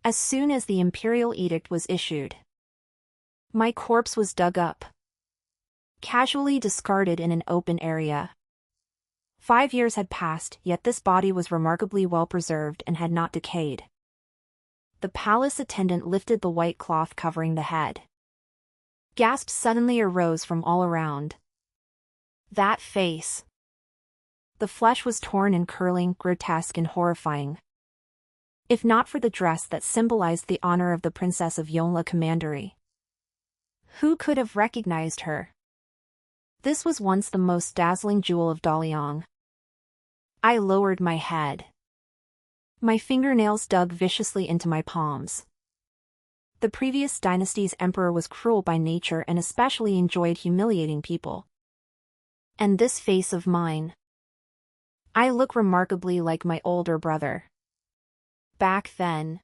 As soon as the imperial edict was issued, my corpse was dug up, casually discarded in an open area. 5 years had passed, yet this body was remarkably well preserved and had not decayed. The palace attendant lifted the white cloth covering the head. Gasps suddenly arose from all around. That face! The flesh was torn and curling, grotesque and horrifying. If not for the dress that symbolized the honor of the Princess of Yongle Commandery, who could have recognized her? This was once the most dazzling jewel of Daliang. I lowered my head. My fingernails dug viciously into my palms. The previous dynasty's emperor was cruel by nature and especially enjoyed humiliating people. And this face of mine. I look remarkably like my older brother. Back then,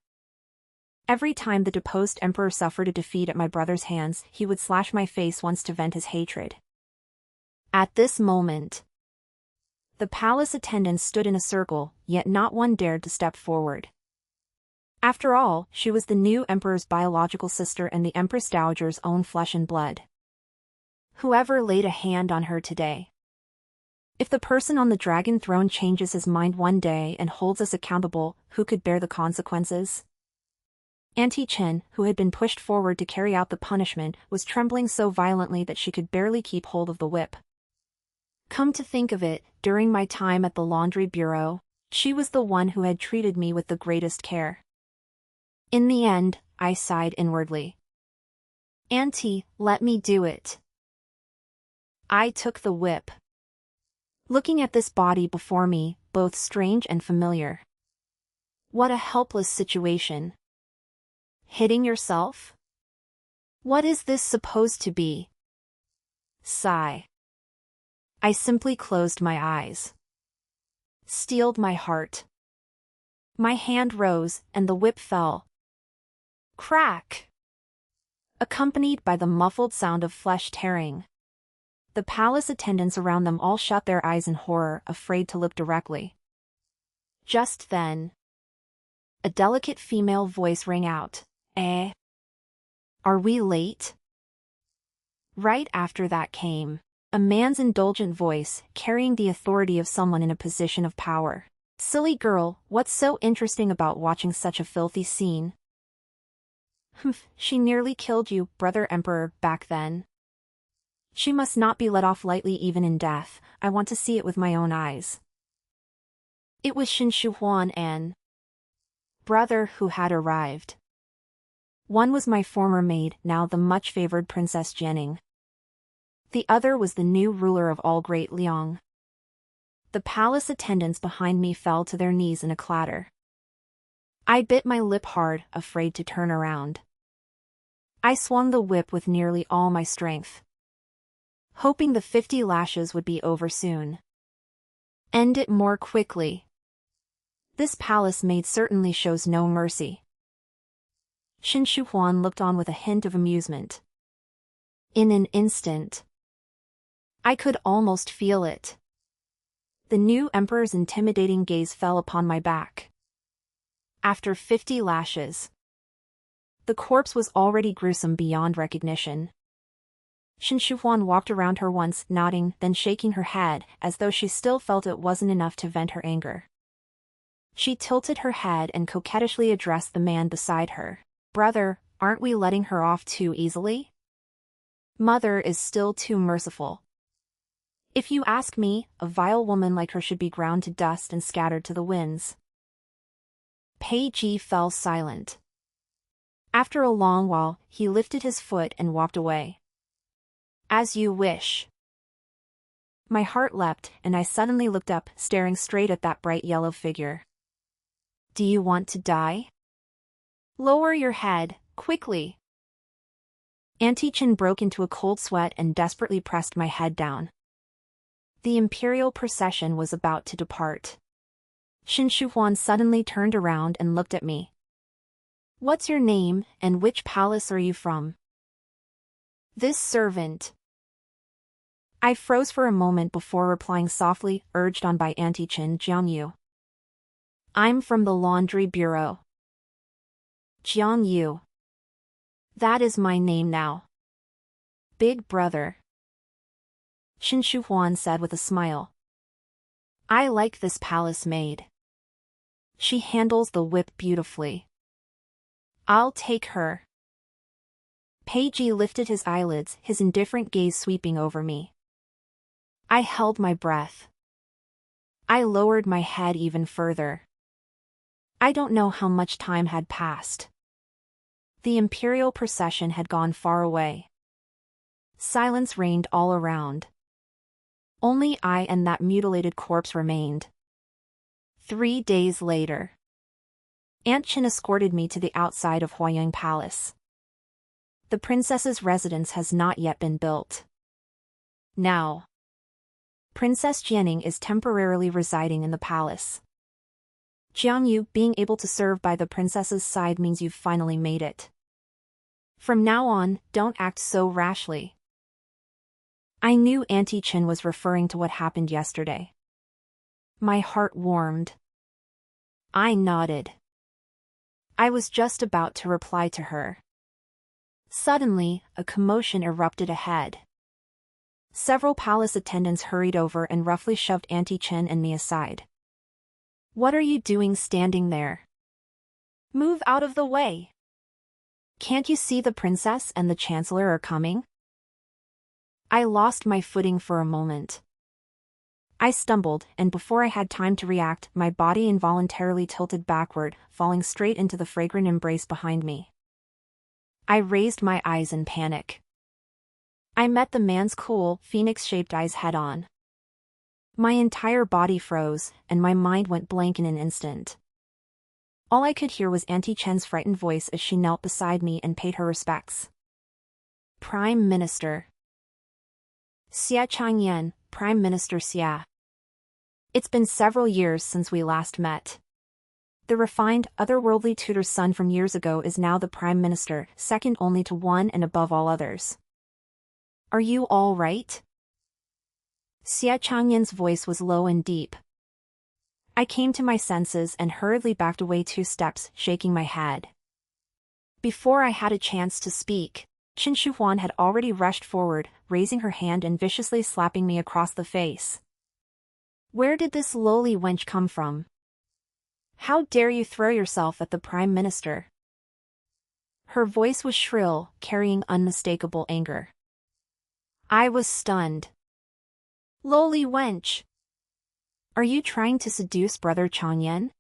every time the deposed emperor suffered a defeat at my brother's hands, he would slash my face once to vent his hatred. At this moment, the palace attendants stood in a circle, yet not one dared to step forward. After all, she was the new emperor's biological sister and the Empress Dowager's own flesh and blood. Whoever laid a hand on her today. If the person on the dragon throne changes his mind one day and holds us accountable, who could bear the consequences? Auntie Chen, who had been pushed forward to carry out the punishment, was trembling so violently that she could barely keep hold of the whip. Come to think of it, during my time at the laundry bureau, she was the one who had treated me with the greatest care. In the end, I sighed inwardly. Auntie, let me do it. I took the whip. Looking at this body before me, both strange and familiar. What a helpless situation. Hitting yourself? What is this supposed to be? Sigh. I simply closed my eyes. Steeled my heart. My hand rose, and the whip fell. Crack! Accompanied by the muffled sound of flesh tearing. The palace attendants around them all shut their eyes in horror, afraid to look directly. Just then, a delicate female voice rang out. Are we late? Right after that came a man's indulgent voice, carrying the authority of someone in a position of power. Silly girl, what's so interesting about watching such a filthy scene? Humph, she nearly killed you, brother emperor, back then. She must not be let off lightly even in death. I want to see it with my own eyes. It was Shin Shuhuan and brother who had arrived. One was my former maid, now the much-favored Princess Jianing. The other was the new ruler of all Great Liang. The palace attendants behind me fell to their knees in a clatter. I bit my lip hard, afraid to turn around. I swung the whip with nearly all my strength, hoping the 50 lashes would be over soon. End it more quickly. This palace maid certainly shows no mercy. Shin Shuhuan looked on with a hint of amusement. In an instant, I could almost feel it. The new emperor's intimidating gaze fell upon my back. After 50 lashes, the corpse was already gruesome beyond recognition. Shin Shuhuan walked around her once, nodding, then shaking her head, as though she still felt it wasn't enough to vent her anger. She tilted her head and coquettishly addressed the man beside her. Brother, aren't we letting her off too easily? Mother is still too merciful. If you ask me, a vile woman like her should be ground to dust and scattered to the winds. Pei Ji fell silent. After a long while, he lifted his foot and walked away. As you wish. My heart leapt, and I suddenly looked up, staring straight at that bright yellow figure. Do you want to die? Lower your head, quickly. Auntie Chen broke into a cold sweat and desperately pressed my head down. The imperial procession was about to depart. Shin Shuhuan suddenly turned around and looked at me. What's your name, and which palace are you from? This servant. I froze for a moment before replying softly, urged on by Auntie Chen Jiangyu. I'm from the laundry bureau. Jiang Yu. That is my name now. Big brother. Qin Shi Huan said with a smile. I like this palace maid. She handles the whip beautifully. I'll take her. Peiji lifted his eyelids, his indifferent gaze sweeping over me. I held my breath. I lowered my head even further. I don't know how much time had passed. The imperial procession had gone far away. Silence reigned all around. Only I and that mutilated corpse remained. 3 days later. Aunt Qin escorted me to the outside of Huayang Palace. The princess's residence has not yet been built. Now, Princess Jianing is temporarily residing in the palace. Jiang Yu being able to serve by the princess's side means you've finally made it. From now on, don't act so rashly. I knew Auntie Qin was referring to what happened yesterday. My heart warmed. I nodded. I was just about to reply to her. Suddenly, a commotion erupted ahead. Several palace attendants hurried over and roughly shoved Auntie Qin and me aside. What are you doing standing there? Move out of the way. Can't you see the princess and the chancellor are coming? I lost my footing for a moment. I stumbled, and before I had time to react, my body involuntarily tilted backward, falling straight into the fragrant embrace behind me. I raised my eyes in panic. I met the man's cool, phoenix-shaped eyes head-on. My entire body froze, and my mind went blank in an instant. All I could hear was Auntie Chen's frightened voice as she knelt beside me and paid her respects. Prime Minister. Xia Changyan, Prime Minister Xia. It's been several years since we last met. The refined, otherworldly tutor's son from years ago is now the Prime Minister, second only to one and above all others. Are you all right? Xia Changyan's voice was low and deep. I came to my senses and hurriedly backed away 2 steps, shaking my head. Before I had a chance to speak, Qin Shi Huan had already rushed forward, raising her hand and viciously slapping me across the face. Where did this lowly wench come from? How dare you throw yourself at the Prime Minister? Her voice was shrill, carrying unmistakable anger. I was stunned. Lowly wench! Are you trying to seduce Brother Changyan?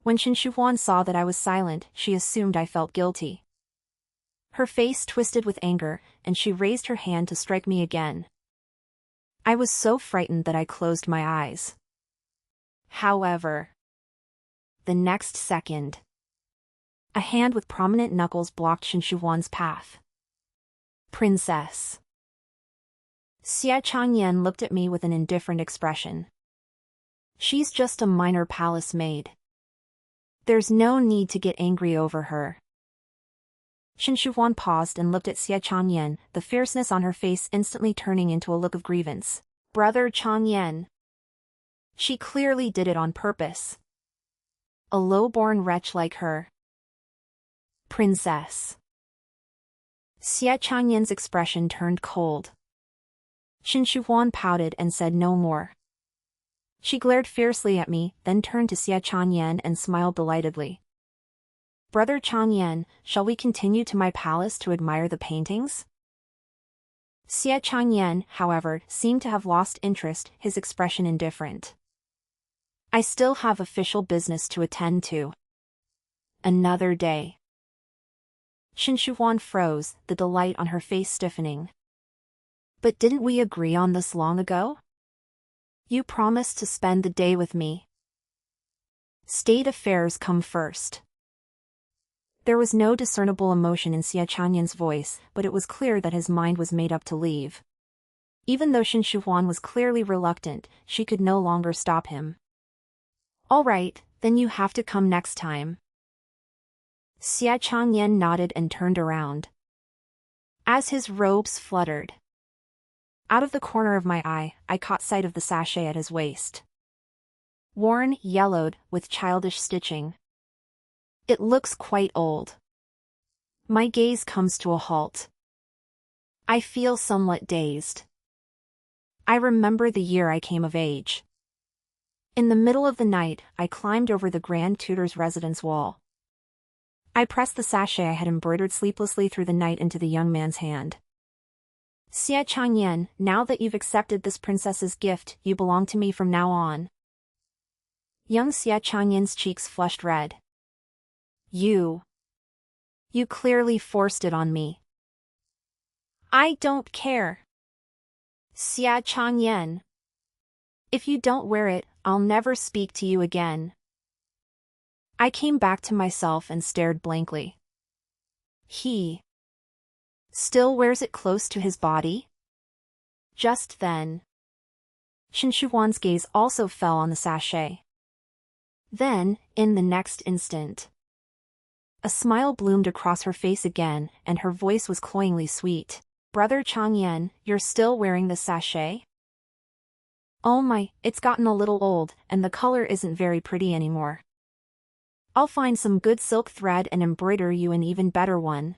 When Qin Shi Huan saw that I was silent, she assumed I felt guilty. Her face twisted with anger, and she raised her hand to strike me again. I was so frightened that I closed my eyes. However, the next second, a hand with prominent knuckles blocked Qin Shi Huan's path. Princess. Xia Changyan looked at me with an indifferent expression. She's just a minor palace maid. There's no need to get angry over her. Qin Shi Huan paused and looked at Xia Changyan, the fierceness on her face instantly turning into a look of grievance. Brother Changyan. She clearly did it on purpose. A low-born wretch like her. Princess. Xia Changyan's expression turned cold. Qin Shi Huan pouted and said no more. She glared fiercely at me, then turned to Xia Changyan and smiled delightedly. Brother Changyan, shall we continue to my palace to admire the paintings? Xia Changyan, however, seemed to have lost interest, his expression indifferent. I still have official business to attend to. Another day. Qin Shi Huan froze, the delight on her face stiffening. But didn't we agree on this long ago? You promised to spend the day with me. State affairs come first. There was no discernible emotion in Xia Changyan's voice, but it was clear that his mind was made up to leave. Even though Qin Shi Huan was clearly reluctant, she could no longer stop him. All right, then you have to come next time. Xia Changyan nodded and turned around. As his robes fluttered, out of the corner of my eye, I caught sight of the sachet at his waist. Worn, yellowed, with childish stitching. It looks quite old. My gaze comes to a halt. I feel somewhat dazed. I remember the year I came of age. In the middle of the night, I climbed over the Grand Tutor's residence wall. I pressed the sachet I had embroidered sleeplessly through the night into the young man's hand. Xie Changyan, now that you've accepted this princess's gift, you belong to me from now on. Young Xie Changyan's cheeks flushed red. You clearly forced it on me. I don't care. Xie Changyan. If you don't wear it, I'll never speak to you again. I came back to myself and stared blankly. He still wears it close to his body? Just then, Shen Shuhuan's gaze also fell on the sachet. Then, in the next instant, a smile bloomed across her face again, and her voice was cloyingly sweet. Brother Changyan, you're still wearing the sachet? Oh my, it's gotten a little old, and the color isn't very pretty anymore. I'll find some good silk thread and embroider you an even better one.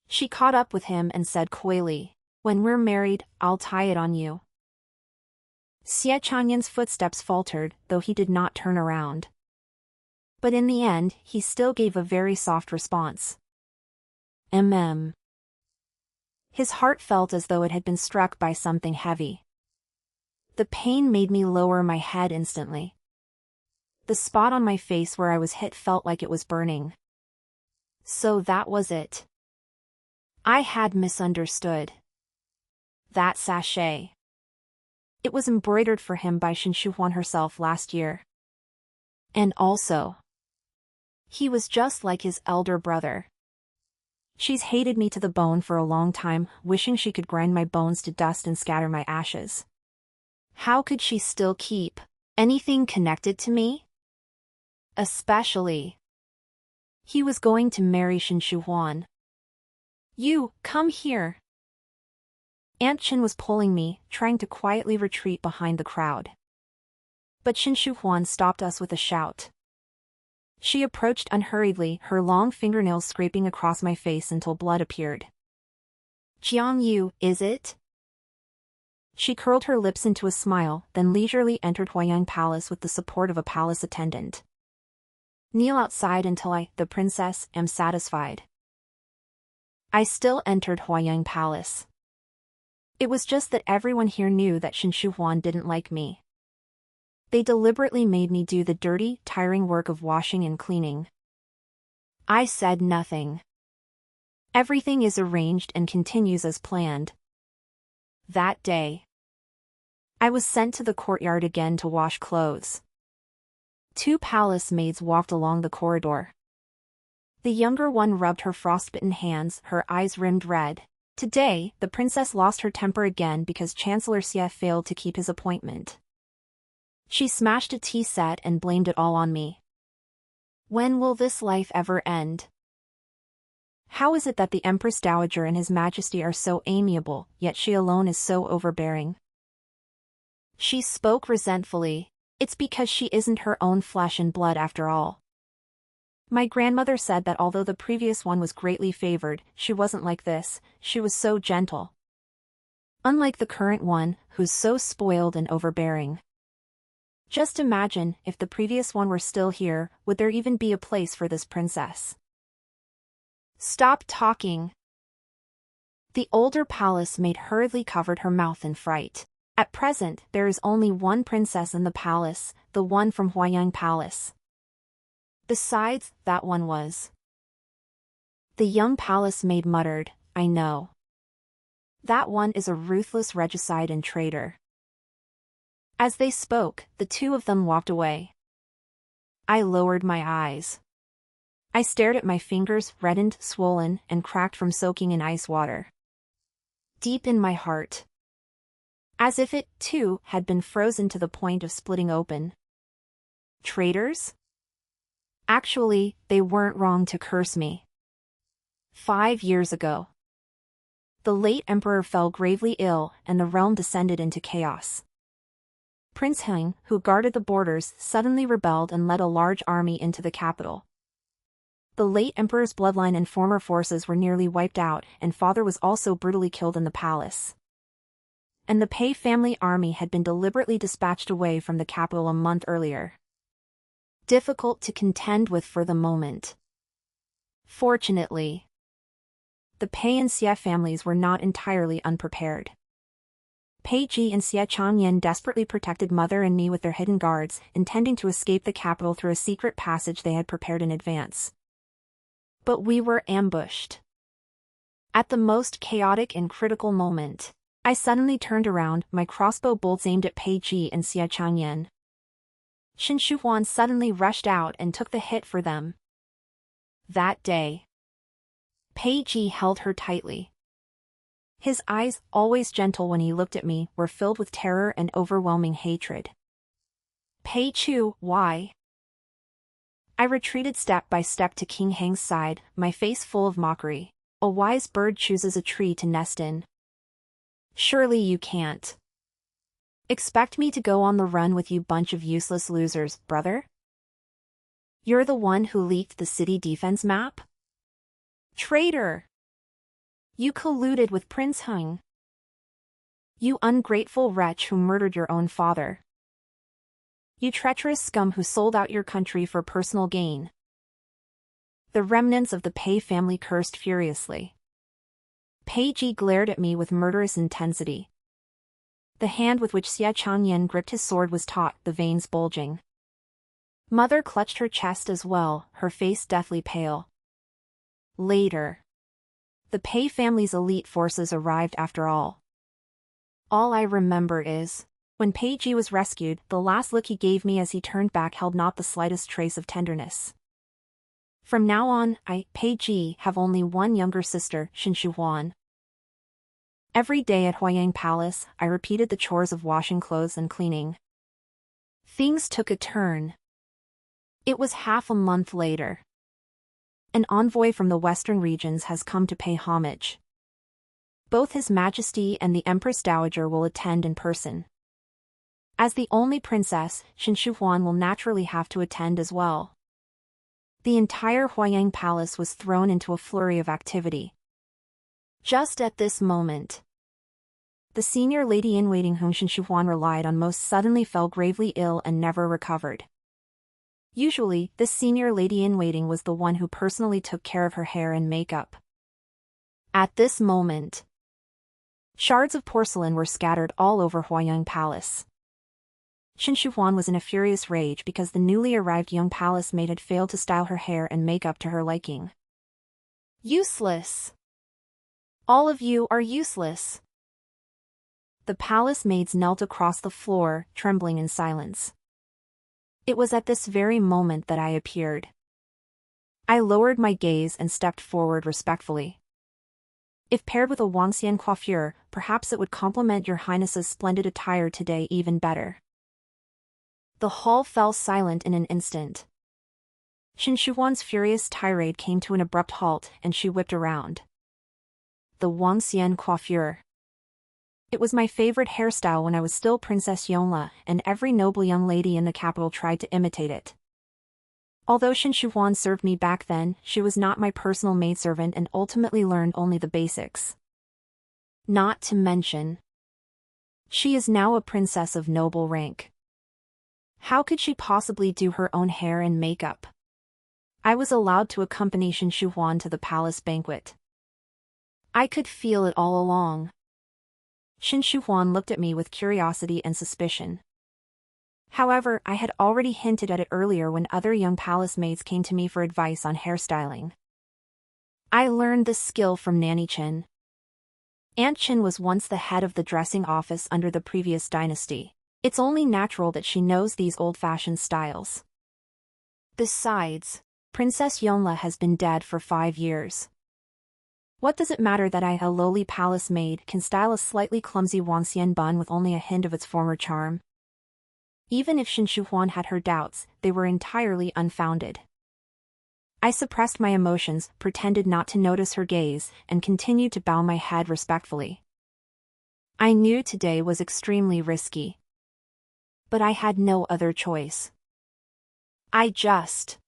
She caught up with him and said coyly, when we're married, I'll tie it on you. Xie Changyan's footsteps faltered, though he did not turn around. But in the end, he still gave a very soft response. His heart felt as though it had been struck by something heavy. The pain made me lower my head instantly. The spot on my face where I was hit felt like it was burning. So that was it. I had misunderstood. That sachet. It was embroidered for him by Shen Shuhuan herself last year. And also, he was just like his elder brother. She's hated me to the bone for a long time, wishing she could grind my bones to dust and scatter my ashes. How could she still keep anything connected to me? Especially, he was going to marry Shen Shuhuan. You, come here. Aunt Chen was pulling me, trying to quietly retreat behind the crowd. But Shen Shuhuan stopped us with a shout. She approached unhurriedly, her long fingernails scraping across my face until blood appeared. Jiang Yu, is it? She curled her lips into a smile, then leisurely entered Huayang Palace with the support of a palace attendant. Kneel outside until I, the princess, am satisfied. I still entered Huayang Palace. It was just that everyone here knew that Shen Shuhuan didn't like me. They deliberately made me do the dirty, tiring work of washing and cleaning. I said nothing. Everything is arranged and continues as planned. That day, I was sent to the courtyard again to wash clothes. 2 palace maids walked along the corridor. The younger one rubbed her frostbitten hands, her eyes rimmed red. Today, the princess lost her temper again because Chancellor Xie failed to keep his appointment. She smashed a tea set and blamed it all on me. When will this life ever end? How is it that the Empress Dowager and His Majesty are so amiable, yet she alone is so overbearing? She spoke resentfully. It's because she isn't her own flesh and blood after all. My grandmother said that although the previous one was greatly favored, she wasn't like this, she was so gentle. Unlike the current one, who's so spoiled and overbearing. Just imagine, if the previous one were still here, would there even be a place for this princess? Stop talking. The older palace maid hurriedly covered her mouth in fright. At present, there is only one princess in the palace, the one from Huayang Palace. Besides, that one was. The young palace maid muttered, I know. That one is a ruthless regicide and traitor. As they spoke, the 2 of them walked away. I lowered my eyes. I stared at my fingers, reddened, swollen, and cracked from soaking in ice water. Deep in my heart. As if it, too, had been frozen to the point of splitting open. Traitors? Actually, they weren't wrong to curse me. 5 years ago, the late emperor fell gravely ill and the realm descended into chaos. Prince Heng, who guarded the borders, suddenly rebelled and led a large army into the capital. The late emperor's bloodline and former forces were nearly wiped out, and father was also brutally killed in the palace. And the Pei family army had been deliberately dispatched away from the capital a month earlier. Difficult to contend with for the moment. Fortunately, the Pei and Xie families were not entirely unprepared. Pei Ji and Xie Changyan desperately protected mother and me with their hidden guards, intending to escape the capital through a secret passage they had prepared in advance. But we were ambushed. At the most chaotic and critical moment, I suddenly turned around, my crossbow bolts aimed at Pei Ji and Xie Changyan. Shen Shuhuan suddenly rushed out and took the hit for them. That day, Pei Ji held her tightly. His eyes, always gentle when he looked at me, were filled with terror and overwhelming hatred. Pei Chu, why? I retreated step by step to King Heng's side, my face full of mockery. A wise bird chooses a tree to nest in. Surely you can't expect me to go on the run with you bunch of useless losers, brother? You're the one who leaked the city defense map? Traitor! You colluded with Prince Heng. You ungrateful wretch who murdered your own father. You treacherous scum who sold out your country for personal gain. The remnants of the Pei family cursed furiously. Pei Ji glared at me with murderous intensity. The hand with which Xie Changyan gripped his sword was taut, the veins bulging. Mother clutched her chest as well, her face deathly pale. Later, the Pei family's elite forces arrived after all. All I remember is, when Pei Ji was rescued, the last look he gave me as he turned back held not the slightest trace of tenderness. From now on, I, Pei Ji, have only one younger sister, Shen Shuhuan. Every day at Huayang Palace, I repeated the chores of washing clothes and cleaning. Things took a turn. It was half a month later. An envoy from the western regions has come to pay homage. Both His Majesty and the Empress Dowager will attend in person. As the only princess, Shen Shuhuan will naturally have to attend as well. The entire Huayang Palace was thrown into a flurry of activity. Just at this moment, the senior lady-in-waiting whom Shen Shuhuan relied on most suddenly fell gravely ill and never recovered. Usually, this senior lady-in-waiting was the one who personally took care of her hair and makeup. At this moment, shards of porcelain were scattered all over Huayang Palace. Shen Shuhuan was in a furious rage because the newly arrived young palace maid had failed to style her hair and makeup to her liking. Useless! All of you are useless! The palace maids knelt across the floor, trembling in silence. It was at this very moment that I appeared. I lowered my gaze and stepped forward respectfully. If paired with a Wangxian coiffure, perhaps it would complement your highness's splendid attire today even better. The hall fell silent in an instant. Shen Shuhuan's furious tirade came to an abrupt halt, and she whipped around. The Wangxian coiffure. It was my favorite hairstyle when I was still Princess Yongle, and every noble young lady in the capital tried to imitate it. Although Shen Shuhuan served me back then, she was not my personal maidservant and ultimately learned only the basics. Not to mention, she is now a princess of noble rank. How could she possibly do her own hair and makeup? I was allowed to accompany Shen Shuhuan to the palace banquet. I could feel it all along. Shen Shuhuan looked at me with curiosity and suspicion. However, I had already hinted at it earlier when other young palace maids came to me for advice on hairstyling. I learned this skill from Nanny Chen. Aunt Chen was once the head of the dressing office under the previous dynasty. It's only natural that she knows these old-fashioned styles. Besides, Princess Yongle has been dead for 5 years. What does it matter that I, a lowly palace maid, can style a slightly clumsy Wangxian bun with only a hint of its former charm? Even if Shen Shuhuan had her doubts, they were entirely unfounded. I suppressed my emotions, pretended not to notice her gaze, and continued to bow my head respectfully. I knew today was extremely risky. But I had no other choice. I just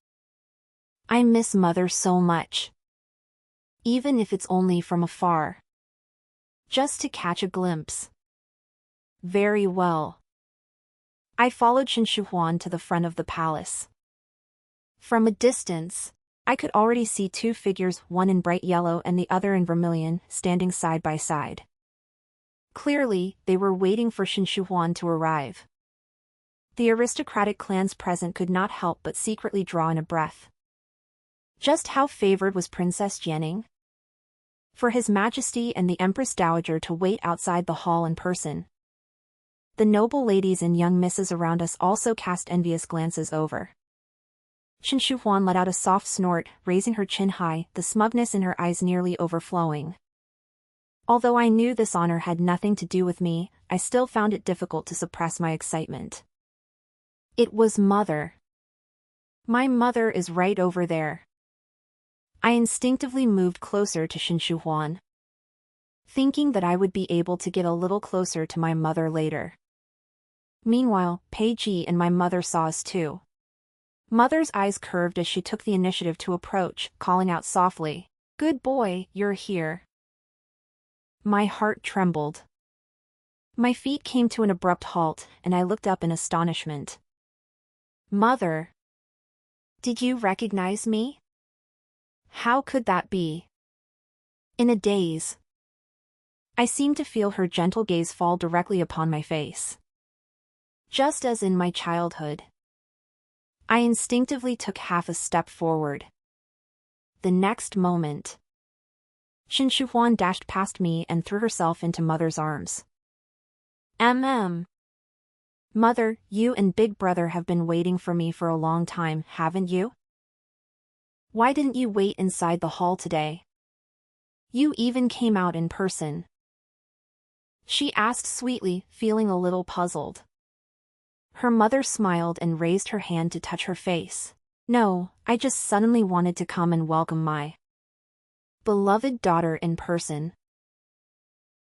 I miss mother so much. Even if it's only from afar. Just to catch a glimpse. Very well. I followed Shen Shuhuan to the front of the palace. From a distance, I could already see two figures, one in bright yellow and the other in vermilion, standing side by side. Clearly, they were waiting for Shen Shuhuan to arrive. The aristocratic clans present could not help but secretly draw in a breath. Just how favored was Princess Jianing? For His Majesty and the Empress Dowager to wait outside the hall in person. The noble ladies and young misses around us also cast envious glances over. Shen Shuhuan let out a soft snort, raising her chin high, the smugness in her eyes nearly overflowing. Although I knew this honor had nothing to do with me, I still found it difficult to suppress my excitement. It was mother. My mother is right over there. I instinctively moved closer to Shen Shuhuan, thinking that I would be able to get a little closer to my mother later. Meanwhile, Pei Ji and my mother saw us too. Mother's eyes curved as she took the initiative to approach, calling out softly, "Good boy, you're here." My heart trembled. My feet came to an abrupt halt, and I looked up in astonishment. Mother! Did you recognize me? How could that be? In a daze. I seemed to feel her gentle gaze fall directly upon my face. Just as in my childhood. I instinctively took half a step forward. The next moment, Shen Shuhuan dashed past me and threw herself into Mother's arms. Mother, you and Big Brother have been waiting for me for a long time, haven't you? Why didn't you wait inside the hall today? You even came out in person. She asked sweetly, feeling a little puzzled. Her mother smiled and raised her hand to touch her face. No, I just suddenly wanted to come and welcome my beloved daughter in person.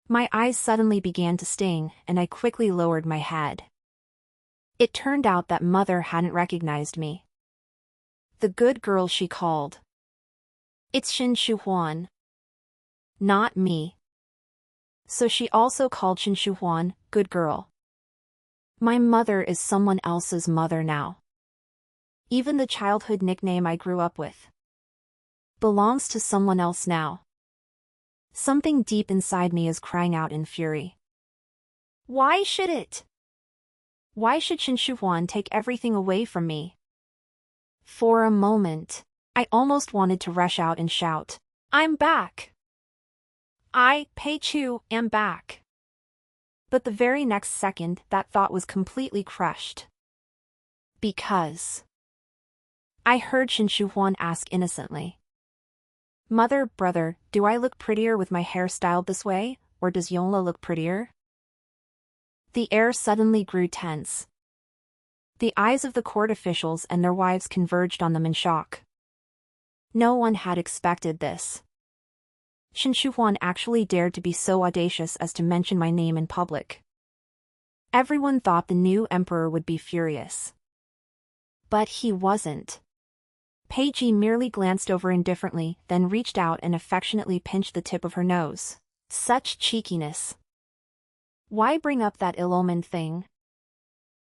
My eyes suddenly began to sting, and I quickly lowered my head. It turned out that mother hadn't recognized me. The good girl she called. It's Shen Shuhuan. Not me. So she also called Shen Shuhuan, good girl. My mother is someone else's mother now. Even the childhood nickname I grew up with belongs to someone else now. Something deep inside me is crying out in fury. Why should it? Why should Shen Shuhuan take everything away from me? For a moment, I almost wanted to rush out and shout, I'm back! I, Pei Chu, am back. But the very next second, that thought was completely crushed. Because I heard Shen Shuhuan ask innocently. Mother, brother, do I look prettier with my hair styled this way, or does Yongle look prettier? The air suddenly grew tense. The eyes of the court officials and their wives converged on them in shock. No one had expected this. Shen Shuhuan actually dared to be so audacious as to mention my name in public. Everyone thought the new emperor would be furious. But he wasn't. Pei Ji merely glanced over indifferently, then reached out and affectionately pinched the tip of her nose. Such cheekiness. Why bring up that ill-omened thing?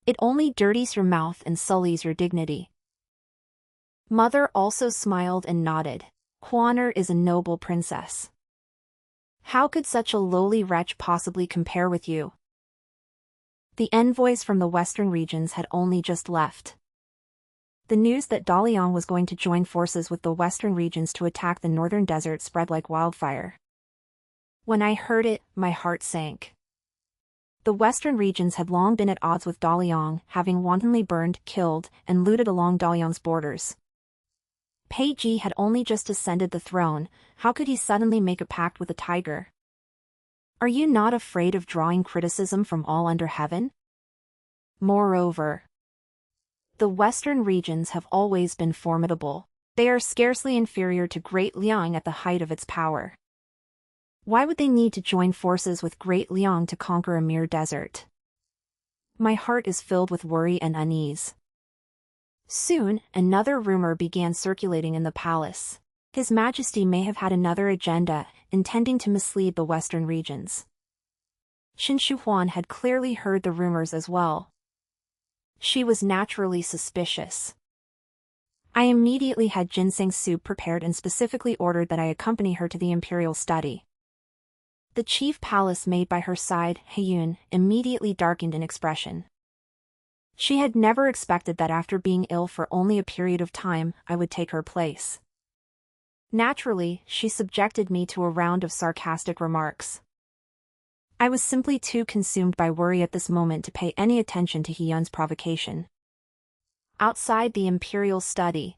It only dirties your mouth and sullies your dignity. Mother also smiled and nodded. Huaner is a noble princess. How could such a lowly wretch possibly compare with you? The envoys from the western regions had only just left. The news that Daliang was going to join forces with the western regions to attack the northern desert spread like wildfire. When I heard it, my heart sank. The western regions had long been at odds with Daliang, having wantonly burned, killed, and looted along Daliang's borders. Pei Ji had only just ascended the throne, how could he suddenly make a pact with a tiger? Are you not afraid of drawing criticism from all under heaven? Moreover, the western regions have always been formidable. They are scarcely inferior to Great Liang at the height of its power. Why would they need to join forces with Great Liang to conquer a mere desert? My heart is filled with worry and unease. Soon, another rumor began circulating in the palace. His Majesty may have had another agenda, intending to mislead the western regions. Qin Shi Huan had clearly heard the rumors as well. She was naturally suspicious. I immediately had ginseng soup prepared and specifically ordered that I accompany her to the imperial study. The chief palace maid by her side, Heyun, immediately darkened in expression. She had never expected that after being ill for only a period of time, I would take her place. Naturally, she subjected me to a round of sarcastic remarks. I was simply too consumed by worry at this moment to pay any attention to Heyun's provocation. Outside the imperial study,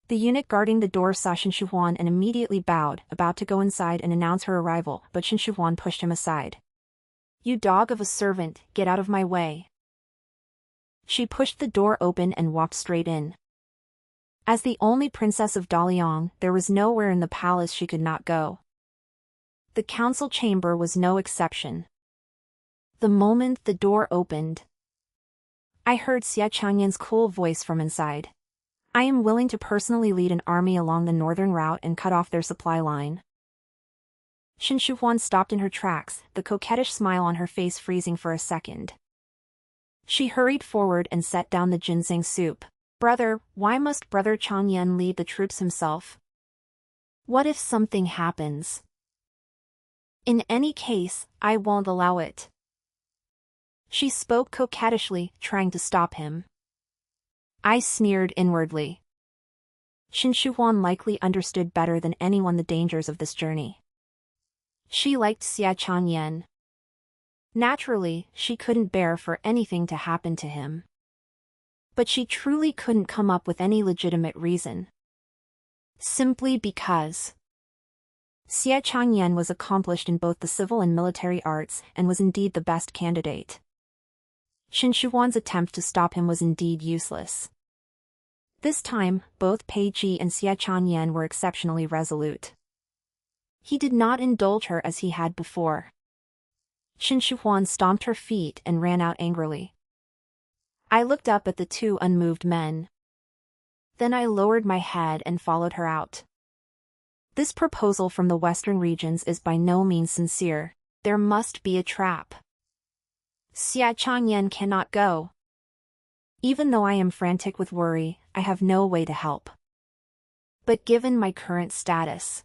the eunuch guarding the door saw Qin Shi Huan and immediately bowed, about to go inside and announce her arrival, but Qin Shi Huan pushed him aside. "You dog of a servant, get out of my way." She pushed the door open and walked straight in. As the only princess of Daliang, there was nowhere in the palace she could not go. The council chamber was no exception. The moment the door opened, I heard Xia Changyan's cool voice from inside. "I am willing to personally lead an army along the northern route and cut off their supply line." Qin Shi Huan stopped in her tracks, the coquettish smile on her face freezing for a second. She hurried forward and set down the ginseng soup. "Brother, why must Brother Changyan lead the troops himself? What if something happens? In any case, I won't allow it." She spoke coquettishly, trying to stop him. I sneered inwardly. Qin Shi Huan likely understood better than anyone the dangers of this journey. She liked Xia Changyan. Naturally, she couldn't bear for anything to happen to him. But she truly couldn't come up with any legitimate reason. Simply because Xia Changyan was accomplished in both the civil and military arts and was indeed the best candidate. Qin Shi Huan's attempt to stop him was indeed useless. This time, both Pei Ji and Xia Changyan were exceptionally resolute. He did not indulge her as he had before. Qin Shi Huan stomped her feet and ran out angrily. I looked up at the two unmoved men. Then I lowered my head and followed her out. This proposal from the western regions is by no means sincere. There must be a trap. Xia Changyan cannot go. Even though I am frantic with worry, I have no way to help. But given my current status,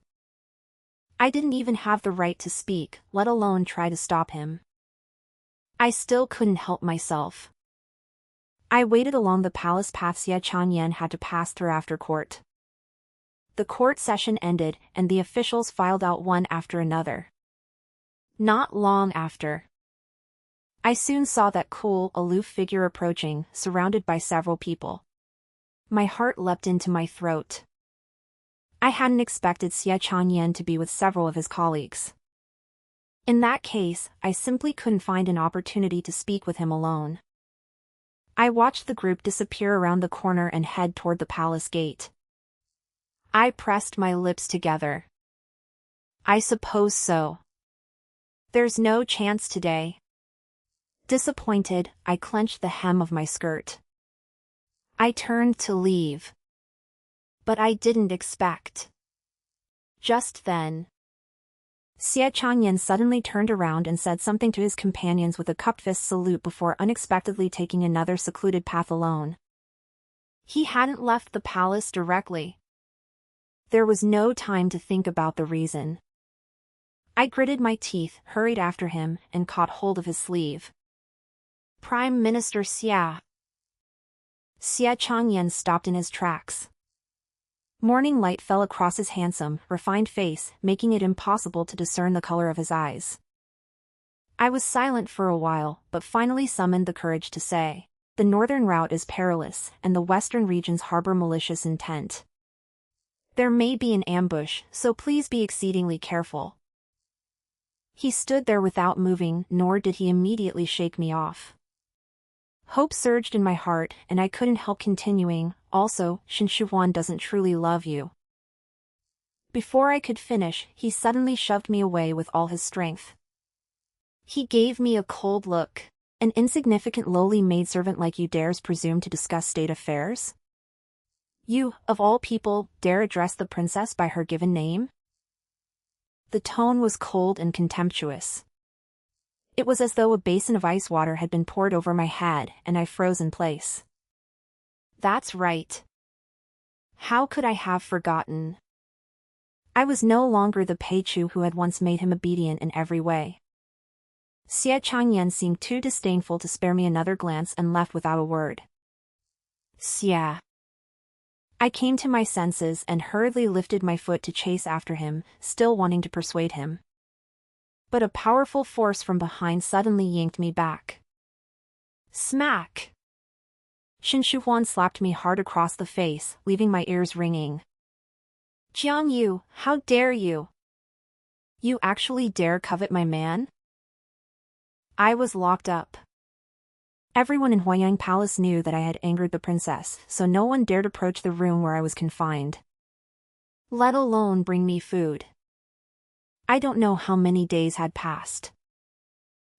I didn't even have the right to speak, let alone try to stop him. I still couldn't help myself. I waited along the palace path Xia Changyan had to pass through after court. The court session ended, and the officials filed out one after another. Not long after, I soon saw that cool, aloof figure approaching, surrounded by several people. My heart leapt into my throat. I hadn't expected Xia Changyan to be with several of his colleagues. In that case, I simply couldn't find an opportunity to speak with him alone. I watched the group disappear around the corner and head toward the palace gate. I pressed my lips together. I suppose so. There's no chance today. Disappointed, I clenched the hem of my skirt. I turned to leave. But I didn't expect. Just then, Xia Changyan suddenly turned around and said something to his companions with a cupped fist salute before unexpectedly taking another secluded path alone. He hadn't left the palace directly. There was no time to think about the reason. I gritted my teeth, hurried after him, and caught hold of his sleeve. "Prime Minister Xia." Xia Changyan stopped in his tracks. Morning light fell across his handsome, refined face, making it impossible to discern the color of his eyes. I was silent for a while, but finally summoned the courage to say, "The northern route is perilous, and the western regions harbor malicious intent. There may be an ambush, so please be exceedingly careful." He stood there without moving, nor did he immediately shake me off. Hope surged in my heart, and I couldn't help continuing, "Also, Qin Shi Huan doesn't truly love you." Before I could finish, he suddenly shoved me away with all his strength. He gave me a cold look, An insignificant lowly maidservant like you dares presume to discuss state affairs? You, of all people, dare address the princess by her given name? The tone was cold and contemptuous. It was as though a basin of ice water had been poured over my head, and I froze in place. That's right. How could I have forgotten? I was no longer the Peichu who had once made him obedient in every way. Xie Changyan seemed too disdainful to spare me another glance and left without a word. Xie. I came to my senses and hurriedly lifted my foot to chase after him, still wanting to persuade him. But a powerful force from behind suddenly yanked me back. Smack! Shin Shuhuan slapped me hard across the face, leaving my ears ringing. Jiang Yu, how dare you? You actually dare covet my man? I was locked up. Everyone in Huayang Palace knew that I had angered the princess, so no one dared approach the room where I was confined. Let alone bring me food. I don't know how many days had passed.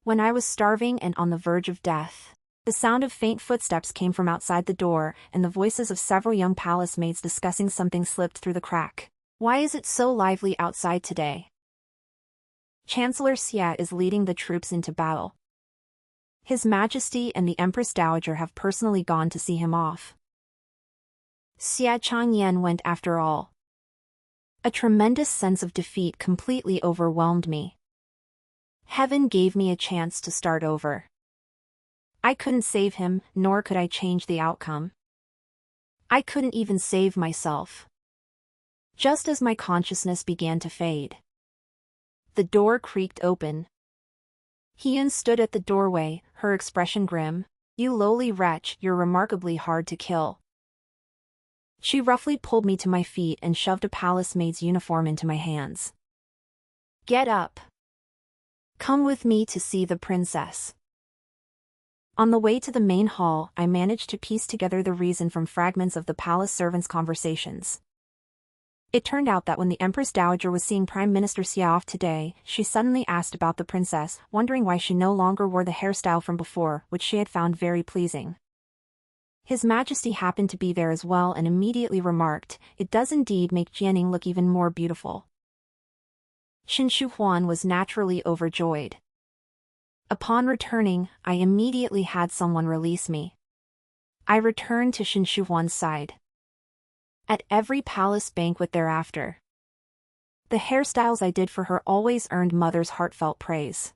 When I was starving and on the verge of death, the sound of faint footsteps came from outside the door, and the voices of several young palace maids discussing something slipped through the crack. Why is it so lively outside today? Chancellor Xie is leading the troops into battle. His Majesty and the Empress Dowager have personally gone to see him off. Xie Changyan went after all. A tremendous sense of defeat completely overwhelmed me. Heaven gave me a chance to start over. I couldn't save him, nor could I change the outcome. I couldn't even save myself. Just as my consciousness began to fade, the door creaked open. Hien stood at the doorway, her expression grim. You lowly wretch, you're remarkably hard to kill. She roughly pulled me to my feet and shoved a palace maid's uniform into my hands. Get up. Come with me to see the princess. On the way to the main hall, I managed to piece together the reason from fragments of the palace servants' conversations. It turned out that when the Empress Dowager was seeing Prime Minister Xia off today, she suddenly asked about the princess, wondering why she no longer wore the hairstyle from before, which she had found very pleasing. His Majesty happened to be there as well and immediately remarked, "It does indeed make Jianing look even more beautiful." Shin Shuhuan was naturally overjoyed. Upon returning, I immediately had someone release me. I returned to Shin Shuhuan's side. At every palace banquet thereafter, the hairstyles I did for her always earned mother's heartfelt praise.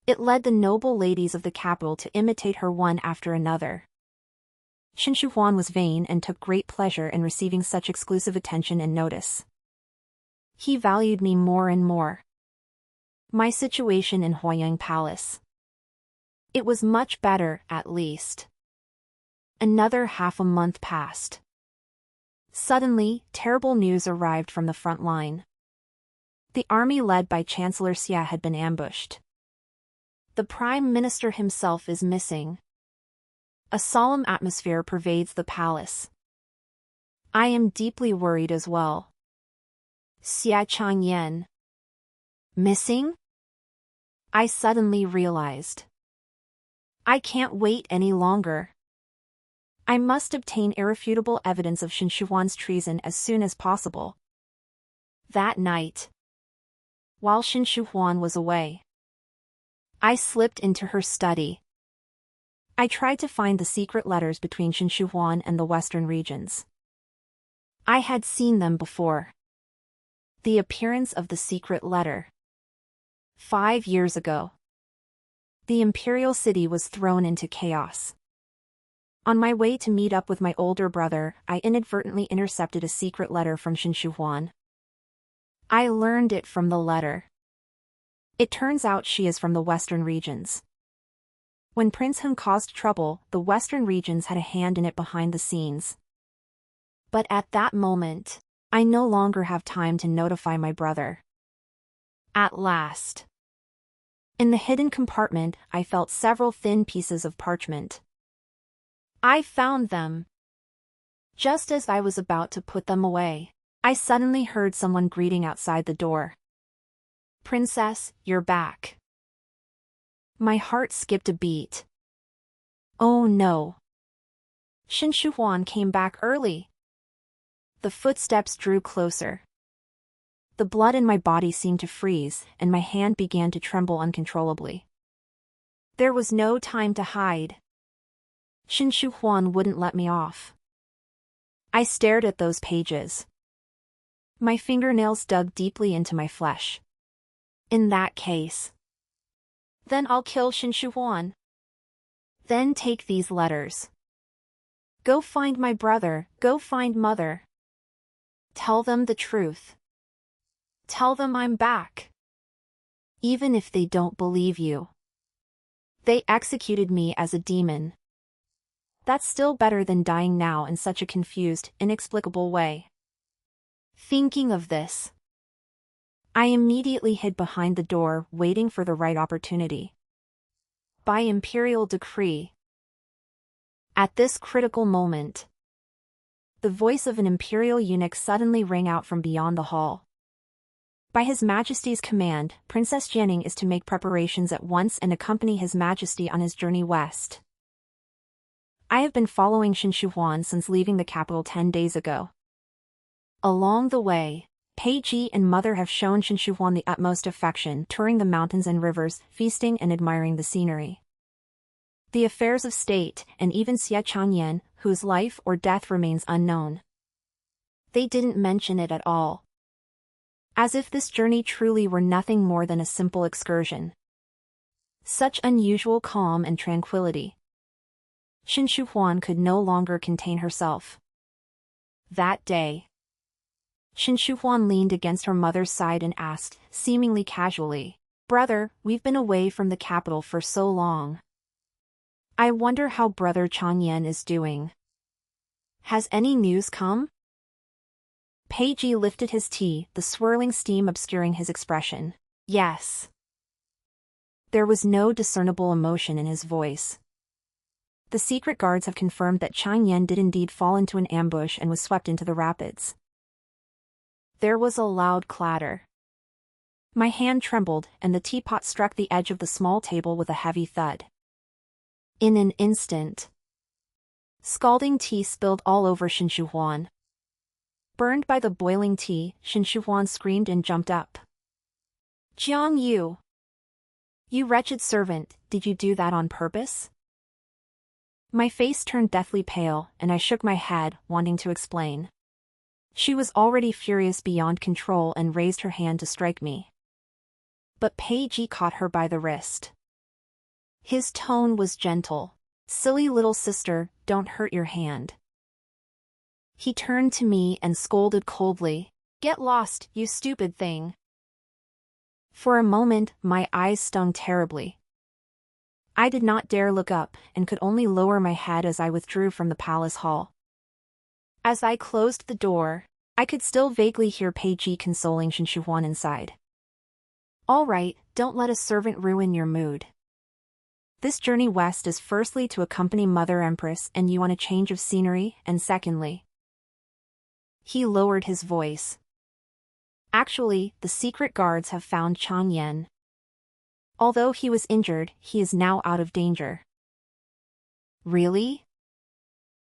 It led the noble ladies of the capital to imitate her one after another. Shin Shuhuan was vain and took great pleasure in receiving such exclusive attention and notice. He valued me more and more. My situation in Huayang Palace. It was much better, at least. Another half a month passed. Suddenly, terrible news arrived from the front line. The army led by Chancellor Xia had been ambushed. The Prime Minister himself is missing. A solemn atmosphere pervades the palace. I am deeply worried as well. Xie Changyan. Missing? I suddenly realized. I can't wait any longer. I must obtain irrefutable evidence of Shin Shuhuan's treason as soon as possible. That night, while Shin Shuhuan was away, I slipped into her study. I tried to find the secret letters between Shin Shuhuan and the western regions. I had seen them before. The appearance of the secret letter. 5 years ago. The imperial city was thrown into chaos. On my way to meet up with my older brother, I inadvertently intercepted a secret letter from Shin Shuhuan. I learned it from the letter. It turns out she is from the western regions. When Prince Han caused trouble, the western regions had a hand in it behind the scenes. But at that moment, I no longer have time to notify my brother. At last. In the hidden compartment, I felt several thin pieces of parchment. I found them. Just as I was about to put them away, I suddenly heard someone greeting outside the door. Princess, you're back. My heart skipped a beat. Oh no. Shin Shuhuan came back early. The footsteps drew closer. The blood in my body seemed to freeze, and my hand began to tremble uncontrollably. There was no time to hide. Shin Shuhuan wouldn't let me off. I stared at those pages. My fingernails dug deeply into my flesh. In that case, then I'll kill Shin Shuhuan. Then take these letters. Go find my brother, go find mother. Tell them the truth. Tell them I'm back. Even if they don't believe you. They executed me as a demon. That's still better than dying now in such a confused, inexplicable way. Thinking of this, I immediately hid behind the door, waiting for the right opportunity. By imperial decree. At this critical moment, the voice of an imperial eunuch suddenly rang out from beyond the hall. By His Majesty's command, Princess Jianing is to make preparations at once and accompany His Majesty on his journey west. I have been following Shin Shuhuan since leaving the capital 10 days ago. Along the way, Peiji and Mother have shown Shin Shuhuan the utmost affection, touring the mountains and rivers, feasting and admiring the scenery. The affairs of state, and even Xie Changyan, whose life or death remains unknown. They didn't mention it at all. As if this journey truly were nothing more than a simple excursion. Such unusual calm and tranquility. Shin Shuhuan could no longer contain herself. That day, Shin Shuhuan leaned against her mother's side and asked, seemingly casually, "Brother, we've been away from the capital for so long. I wonder how Brother Changyan is doing. Has any news come?" Peiji lifted his tea, the swirling steam obscuring his expression. Yes. There was no discernible emotion in his voice. The secret guards have confirmed that Changyan did indeed fall into an ambush and was swept into the rapids. There was a loud clatter. My hand trembled, and the teapot struck the edge of the small table with a heavy thud. In an instant, scalding tea spilled all over Shin Shuhuan. Burned by the boiling tea, Shin Shuhuan screamed and jumped up. "Jiang Yu! You wretched servant, did you do that on purpose?" My face turned deathly pale, and I shook my head, wanting to explain. She was already furious beyond control and raised her hand to strike me. But Peiji caught her by the wrist. His tone was gentle. "Silly little sister, don't hurt your hand." He turned to me and scolded coldly, "Get lost, you stupid thing." For a moment, my eyes stung terribly. I did not dare look up, and could only lower my head as I withdrew from the palace hall. As I closed the door, I could still vaguely hear Peiji consoling Shin Shuhuan inside. "All right, don't let a servant ruin your mood. This journey west is firstly to accompany Mother Empress and you on a change of scenery, and secondly..." He lowered his voice. "Actually, the secret guards have found Changyan. Although he was injured, he is now out of danger." "Really?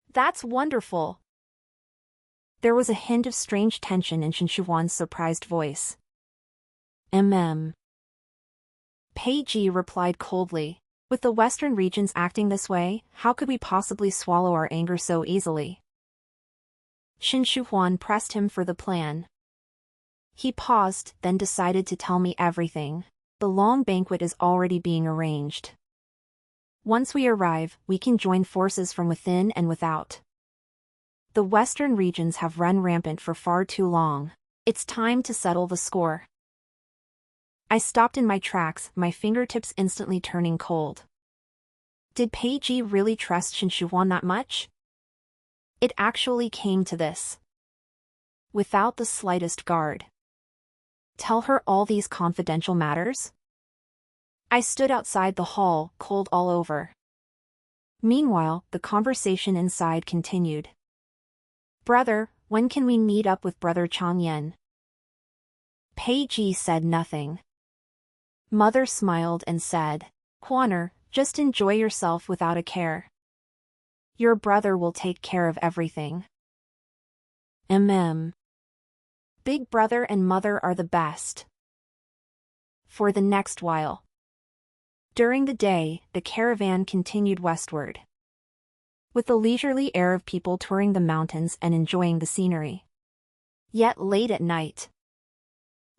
That's wonderful." There was a hint of strange tension in Shin Shuhuan's surprised voice. Peiji replied coldly, "With the western regions acting this way, how could we possibly swallow our anger so easily?" Shin Shuhuan pressed him for the plan. He paused, then decided to tell me everything. "The long banquet is already being arranged. Once we arrive, we can join forces from within and without. The western regions have run rampant for far too long. It's time to settle the score." I stopped in my tracks, my fingertips instantly turning cold. Did Peiji really trust Shin Shuhuan that much? It actually came to this. Without the slightest guard. Tell her all these confidential matters? I stood outside the hall, cold all over. Meanwhile, the conversation inside continued. "Brother, when can we meet up with Brother Changyan?" Peiji said nothing. Mother smiled and said, Huaner, just enjoy yourself without a care. Your brother will take care of everything. Big brother and mother are the best. For the next while. During the day, the caravan continued westward, with the leisurely air of people touring the mountains and enjoying the scenery. Yet late at night,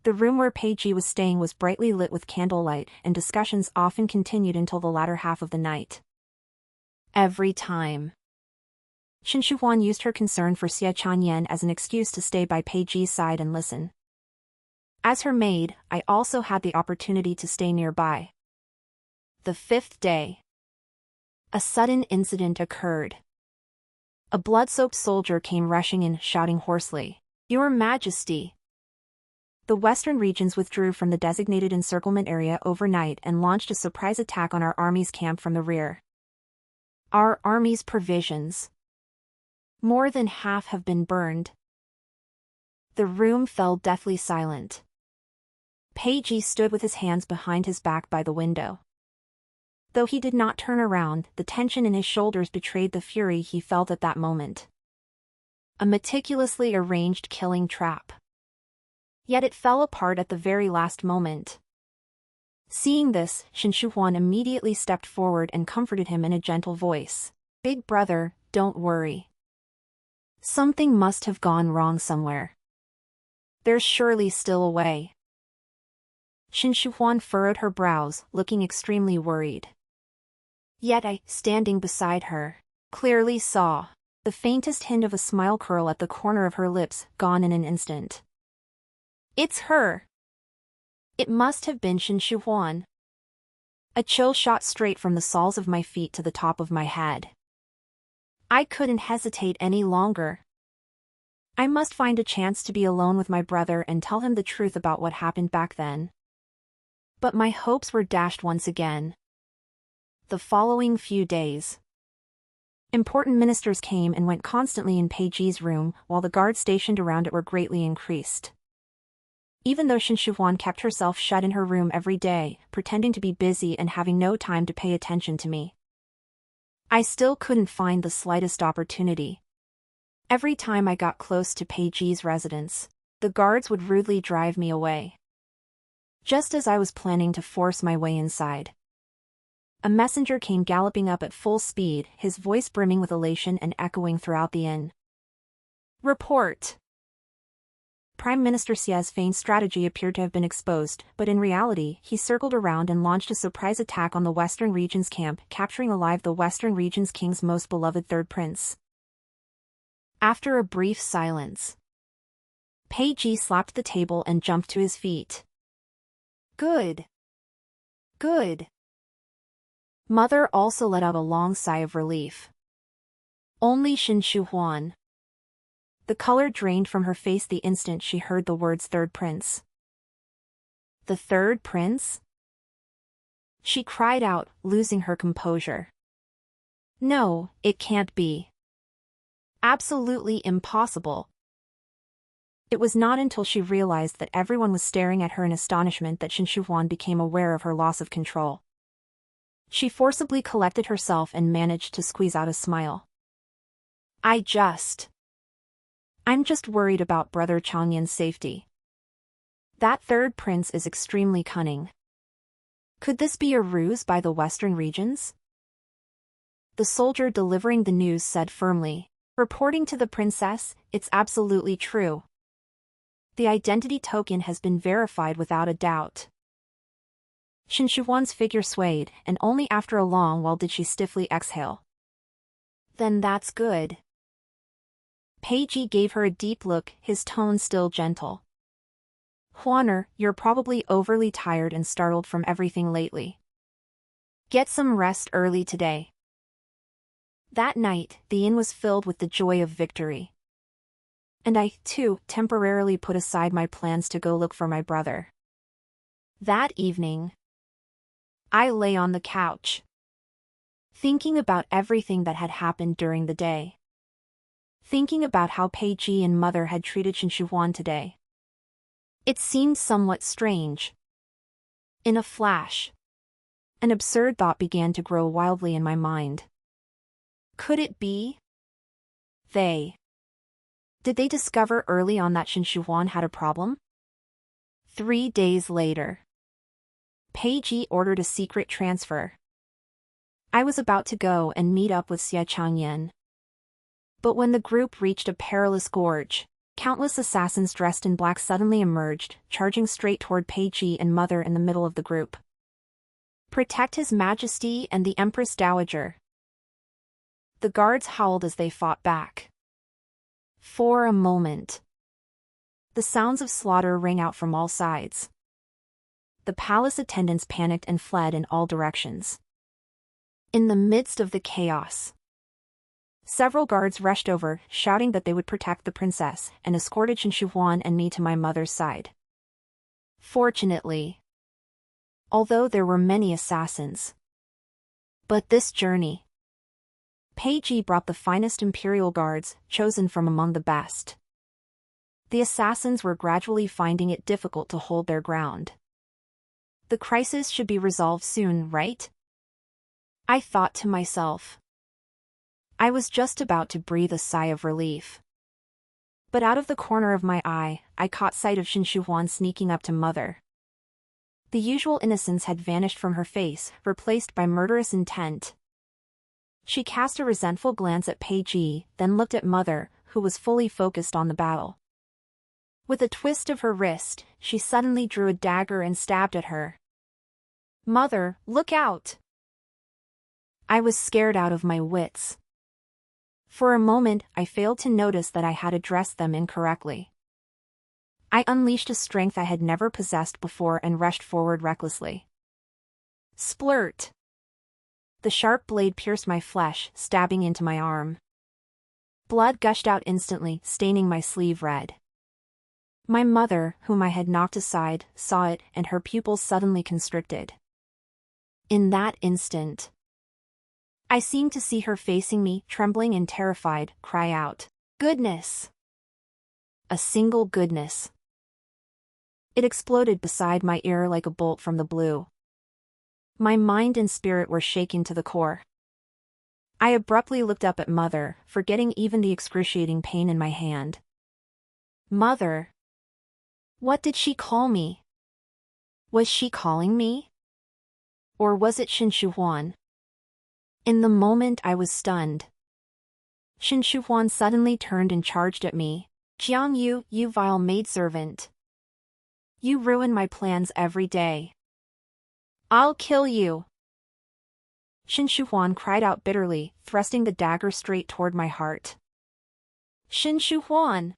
the room where Peiji was staying was brightly lit with candlelight, and discussions often continued until the latter half of the night. Every time, Qin Shuhuan used her concern for Xie Chanyan as an excuse to stay by Peiji's side and listen. As her maid, I also had the opportunity to stay nearby. The fifth day, a sudden incident occurred. A blood-soaked soldier came rushing in, shouting hoarsely, "Your Majesty!" The western regions withdrew from the designated encirclement area overnight and launched a surprise attack on our army's camp from the rear. Our army's provisions. More than half have been burned. The room fell deathly silent. Peiji stood with his hands behind his back by the window. Though he did not turn around, the tension in his shoulders betrayed the fury he felt at that moment. A meticulously arranged killing trap. Yet it fell apart at the very last moment. Seeing this, Qin Shuhuan immediately stepped forward and comforted him in a gentle voice. "Big brother, don't worry. Something must have gone wrong somewhere. There's surely still a way." Qin Shuhuan furrowed her brows, looking extremely worried. Yet I, standing beside her, clearly saw the faintest hint of a smile curl at the corner of her lips, gone in an instant. "It's her!" It must have been Qin Shuhuan. A chill shot straight from the soles of my feet to the top of my head. I couldn't hesitate any longer. I must find a chance to be alone with my brother and tell him the truth about what happened back then. But my hopes were dashed once again. The following few days, important ministers came and went constantly in Peiji's room, while the guards stationed around it were greatly increased. Even though Qin Shuhuan kept herself shut in her room every day, pretending to be busy and having no time to pay attention to me, I still couldn't find the slightest opportunity. Every time I got close to Peiji's residence, the guards would rudely drive me away. Just as I was planning to force my way inside, a messenger came galloping up at full speed, his voice brimming with elation and echoing throughout the inn. "Report!" Prime Minister Xie's feigned strategy appeared to have been exposed, but in reality, he circled around and launched a surprise attack on the Western Region's camp, capturing alive the Western Region's king's most beloved third prince. After a brief silence, Peiji slapped the table and jumped to his feet. "Good. Good." Mother also let out a long sigh of relief. Only Qin Shuhuan. The color drained from her face the instant she heard the words "third prince." "The third prince?" She cried out, losing her composure. "No, it can't be. Absolutely impossible." It was not until she realized that everyone was staring at her in astonishment that Qin Shuhuan became aware of her loss of control. She forcibly collected herself and managed to squeeze out a smile. I'm just worried about Brother Changyan's safety. That third prince is extremely cunning. Could this be a ruse by the Western regions?" The soldier delivering the news said firmly, "Reporting to the princess, it's absolutely true. The identity token has been verified without a doubt." Qin Shuhuan's figure swayed, and only after a long while did she stiffly exhale. "Then that's good." Peiji gave her a deep look, his tone still gentle. "Huaner, you're probably overly tired and startled from everything lately. Get some rest early today." That night, the inn was filled with the joy of victory. And I, too, temporarily put aside my plans to go look for my brother. That evening, I lay on the couch, thinking about everything that had happened during the day. Thinking about how Peiji and mother had treated Qin Shuhuan today. It seemed somewhat strange. In a flash, An absurd thought began to grow wildly in my mind. Could it be? They. Did they discover early on that Shen Shuhuan had a problem? 3 days later. Peiji ordered a secret transfer. I was about to go and meet up with Xie Changyan. But when the group reached a perilous gorge, countless assassins dressed in black suddenly emerged, charging straight toward Peiji and Mother in the middle of the group. Protect His Majesty and the Empress Dowager. The guards howled as they fought back. For a moment, the sounds of slaughter rang out from all sides. The palace attendants panicked and fled in all directions. In the midst of the chaos, several guards rushed over, shouting that they would protect the princess, and escorted Shen Shuhuan and me to my mother's side. Fortunately, although there were many assassins, but this journey, Peiji brought the finest imperial guards, chosen from among the best. The assassins were gradually finding it difficult to hold their ground. The crisis should be resolved soon, right? I thought to myself. I was just about to breathe a sigh of relief. But out of the corner of my eye, I caught sight of Shen Shuhuan sneaking up to Mother. The usual innocence had vanished from her face, replaced by murderous intent. She cast a resentful glance at Peiji, then looked at Mother, who was fully focused on the battle. With a twist of her wrist, she suddenly drew a dagger and stabbed at her. Mother, look out! I was scared out of my wits. For a moment, I failed to notice that I had addressed them incorrectly. I unleashed a strength I had never possessed before and rushed forward recklessly. Splurt! The sharp blade pierced my flesh, stabbing into my arm. Blood gushed out instantly, staining my sleeve red. My mother, whom I had knocked aside, saw it, and her pupils suddenly constricted. In that instant, I seemed to see her facing me, trembling and terrified, cry out, "Goodness!" A single goodness. It exploded beside my ear like a bolt from the blue. My mind and spirit were shaken to the core. I abruptly looked up at Mother, forgetting even the excruciating pain in my hand. Mother! What did she call me? Was she calling me? Or was it Shen Shuhuan? In the moment I was stunned. Shen Shuhuan suddenly turned and charged at me. Jiang Yu, you vile maidservant. You ruin my plans every day. I'll kill you. Shen Shuhuan cried out bitterly, thrusting the dagger straight toward my heart. Shen Shuhuan!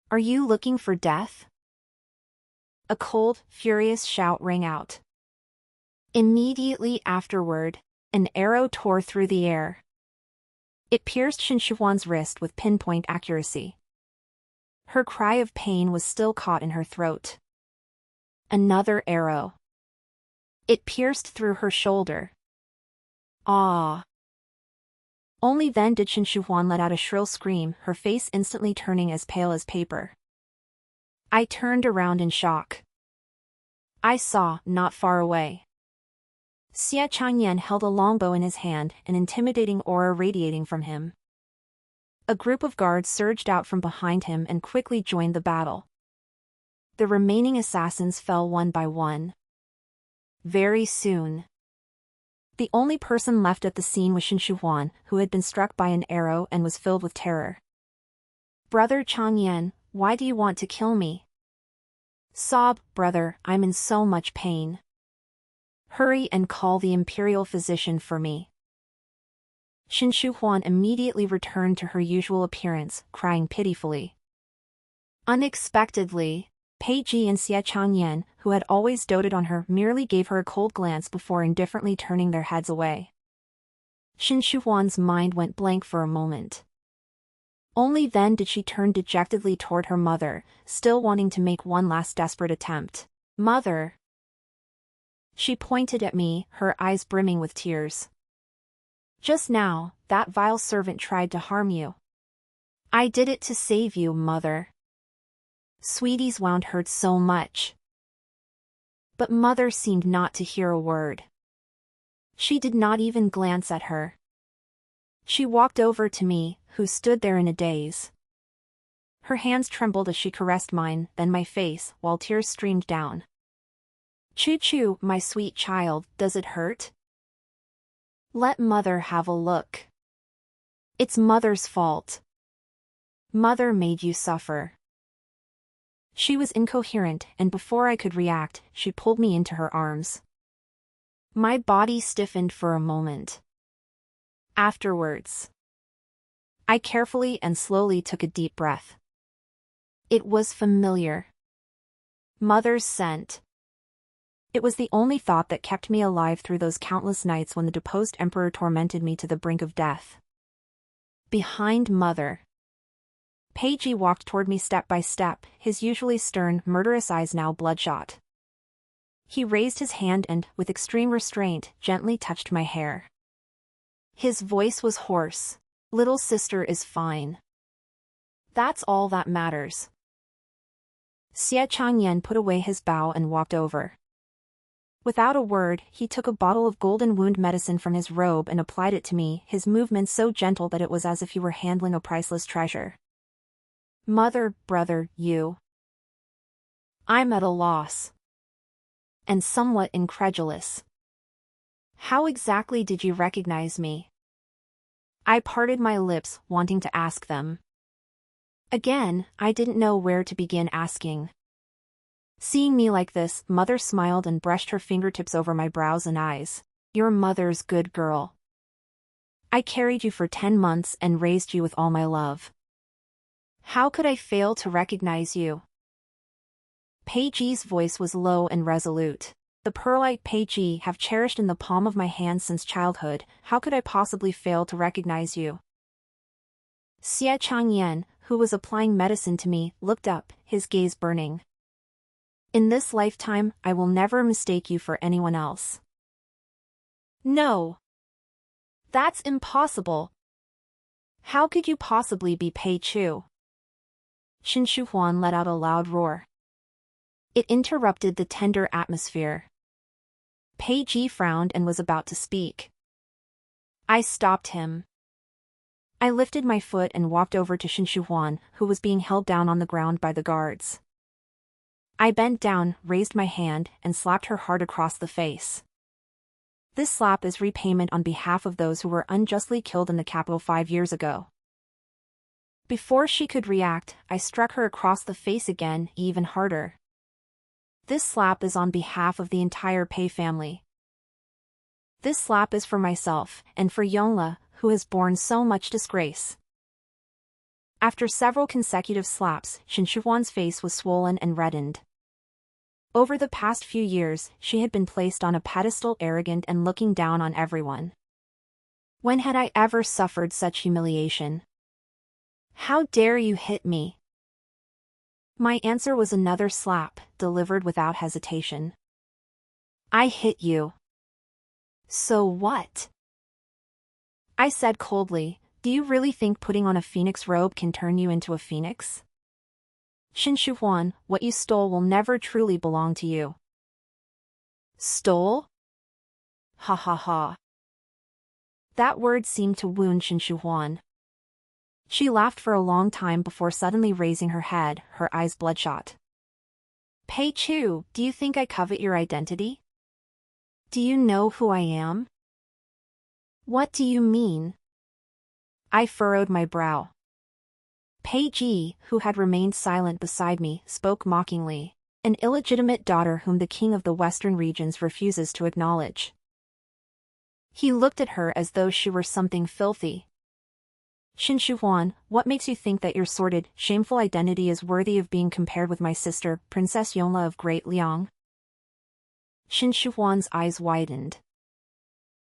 Are you looking for death? A cold, furious shout rang out. Immediately afterward, an arrow tore through the air. It pierced Shen Shuhuan's wrist with pinpoint accuracy. Her cry of pain was still caught in her throat. Another arrow. It pierced through her shoulder. Ah! Only then did Shen Shuhuan let out a shrill scream, her face instantly turning as pale as paper. I turned around in shock. I saw, not far away, Xie Changyan held a longbow in his hand, an intimidating aura radiating from him. A group of guards surged out from behind him and quickly joined the battle. The remaining assassins fell one by one. Very soon, the only person left at the scene was Shen Shuhuan, who had been struck by an arrow and was filled with terror. Brother Changyan, why do you want to kill me? Sob, brother, I'm in so much pain. Hurry and call the imperial physician for me. Shen Shuhuan immediately returned to her usual appearance, crying pitifully. Unexpectedly, Peiji and Xie Changyan, who had always doted on her, merely gave her a cold glance before indifferently turning their heads away. Shen Shuhuan's mind went blank for a moment. Only then did she turn dejectedly toward her mother, still wanting to make one last desperate attempt. Mother! She pointed at me, her eyes brimming with tears. Just now, that vile servant tried to harm you. I did it to save you, Mother. Sweetie's wound hurt so much. But Mother seemed not to hear a word. She did not even glance at her. She walked over to me, who stood there in a daze. Her hands trembled as she caressed mine, then my face, while tears streamed down. Choo-choo, my sweet child, does it hurt? Let mother have a look. It's mother's fault. Mother made you suffer. She was incoherent, and before I could react, she pulled me into her arms. My body stiffened for a moment. Afterwards, I carefully and slowly took a deep breath. It was familiar. Mother's scent. It was the only thought that kept me alive through those countless nights when the deposed emperor tormented me to the brink of death. Behind mother. Peiji walked toward me step by step, his usually stern, murderous eyes now bloodshot. He raised his hand and, with extreme restraint, gently touched my hair. His voice was hoarse. Little sister is fine. That's all that matters. Xie Changyan put away his bow and walked over. Without a word, he took a bottle of golden wound medicine from his robe and applied it to me, his movements so gentle that it was as if he were handling a priceless treasure. Mother, brother, you. I'm at a loss. And somewhat incredulous. How exactly did you recognize me? I parted my lips, wanting to ask them. Again, I didn't know where to begin asking. Seeing me like this, mother smiled and brushed her fingertips over my brows and eyes. You're mother's good girl. I carried you for 10 months and raised you with all my love. How could I fail to recognize you? Peiji's voice was low and resolute. The pearlite Peiji have cherished in the palm of my hand since childhood, how could I possibly fail to recognize you? Xie Changyan, who was applying medicine to me, looked up, his gaze burning. In this lifetime, I will never mistake you for anyone else. No. That's impossible. How could you possibly be Pei Chu? Shin Shuhuan let out a loud roar. It interrupted the tender atmosphere. Peiji frowned and was about to speak. I stopped him. I lifted my foot and walked over to Shin Shuhuan, who was being held down on the ground by the guards. I bent down, raised my hand, and slapped her hard across the face. This slap is repayment on behalf of those who were unjustly killed in the capital 5 years ago. Before she could react, I struck her across the face again, even harder. This slap is on behalf of the entire Pei family. This slap is for myself, and for Yongle, who has borne so much disgrace. After several consecutive slaps, Shin Shuhuan's face was swollen and reddened. Over the past few years, she had been placed on a pedestal, arrogant and looking down on everyone. When had I ever suffered such humiliation? How dare you hit me? My answer was another slap, delivered without hesitation. I hit you. So what? I said coldly, do you really think putting on a phoenix robe can turn you into a phoenix? Shin Shuhuan, what you stole will never truly belong to you. Stole? Ha ha ha. That word seemed to wound Shin Shuhuan. She laughed for a long time before suddenly raising her head, her eyes bloodshot. Pei Chu, do you think I covet your identity? Do you know who I am? What do you mean? I furrowed my brow. Peiji, who had remained silent beside me, spoke mockingly. An illegitimate daughter whom the king of the western regions refuses to acknowledge. He looked at her as though she were something filthy. Shin Shuhuan, what makes you think that your sordid, shameful identity is worthy of being compared with my sister, Princess Yongle of Great Liang? Shin Shuhuan's eyes widened.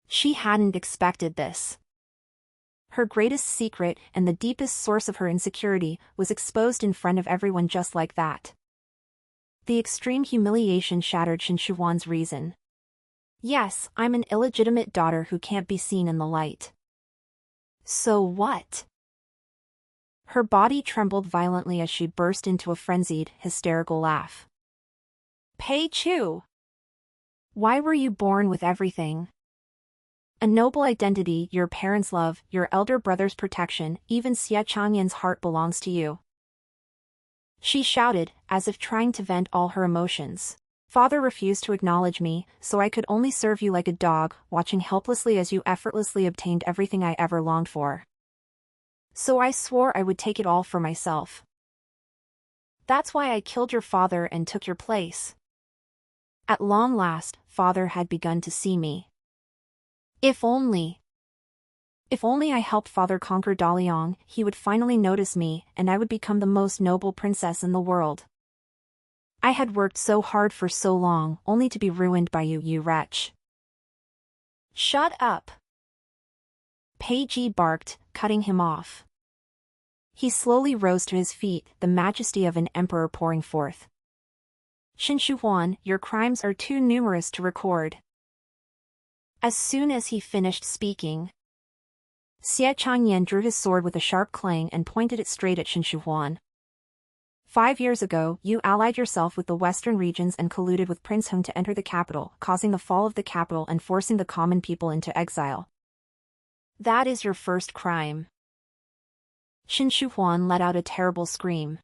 She hadn't expected this. Her greatest secret and the deepest source of her insecurity was exposed in front of everyone just like that. The extreme humiliation shattered Shin Shuhuan's reason. Yes, I'm an illegitimate daughter who can't be seen in the light. So what? Her body trembled violently as she burst into a frenzied, hysterical laugh. Pei Chu! Why were you born with everything? A noble identity, your parents' love, your elder brother's protection, even Xie Changyan's heart belongs to you. She shouted, as if trying to vent all her emotions. Father refused to acknowledge me, so I could only serve you like a dog, watching helplessly as you effortlessly obtained everything I ever longed for. So I swore I would take it all for myself. That's why I killed your father and took your place. At long last, father had begun to see me. If only I helped father conquer Daliang, he would finally notice me, and I would become the most noble princess in the world. I had worked so hard for so long, only to be ruined by you, you wretch. Shut up! Peiji barked, cutting him off. He slowly rose to his feet, the majesty of an emperor pouring forth. Shinshuhuan, your crimes are too numerous to record. As soon as he finished speaking, Xie Changyan drew his sword with a sharp clang and pointed it straight at Shinshuhuan. 5 years ago, you allied yourself with the western regions and colluded with Prince Hung to enter the capital, causing the fall of the capital and forcing the common people into exile. That is your first crime. Shinshuhuan let out a terrible scream.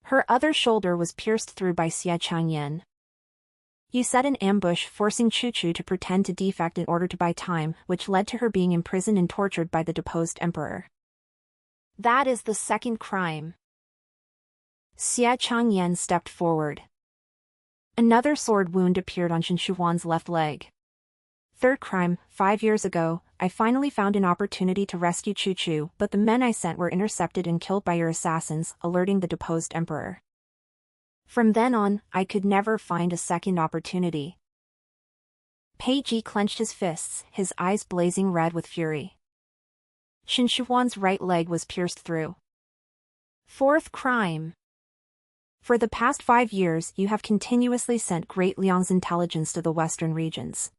Her other shoulder was pierced through by Xie Changyan. You set an ambush forcing Chu-Chu to pretend to defect in order to buy time, which led to her being imprisoned and tortured by the deposed emperor. That is the second crime. Xie Changyan stepped forward. Another sword wound appeared on Shinshuhuan's left leg. Third crime, 5 years ago, I finally found an opportunity to rescue Chu-Chu, but the men I sent were intercepted and killed by your assassins, alerting the deposed emperor. From then on, I could never find a second opportunity. Peiji clenched his fists, his eyes blazing red with fury. Shinshuhuan's right leg was pierced through. Fourth crime. For the past 5 years, you have continuously sent Great Liang's intelligence to the western regions.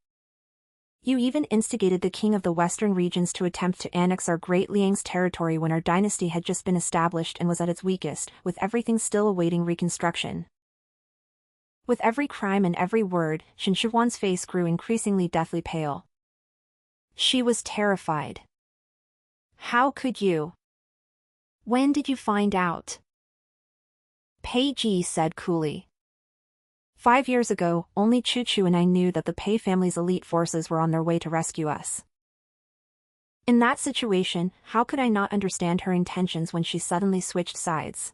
You even instigated the king of the western regions to attempt to annex our Great Liang's territory when our dynasty had just been established and was at its weakest, with everything still awaiting reconstruction. With every crime and every word, Shinshuhuan's face grew increasingly deathly pale. She was terrified. How could you? When did you find out? Peiji said coolly. 5 years ago, only Chu-Chu and I knew that the Pei family's elite forces were on their way to rescue us. In that situation, how could I not understand her intentions when she suddenly switched sides?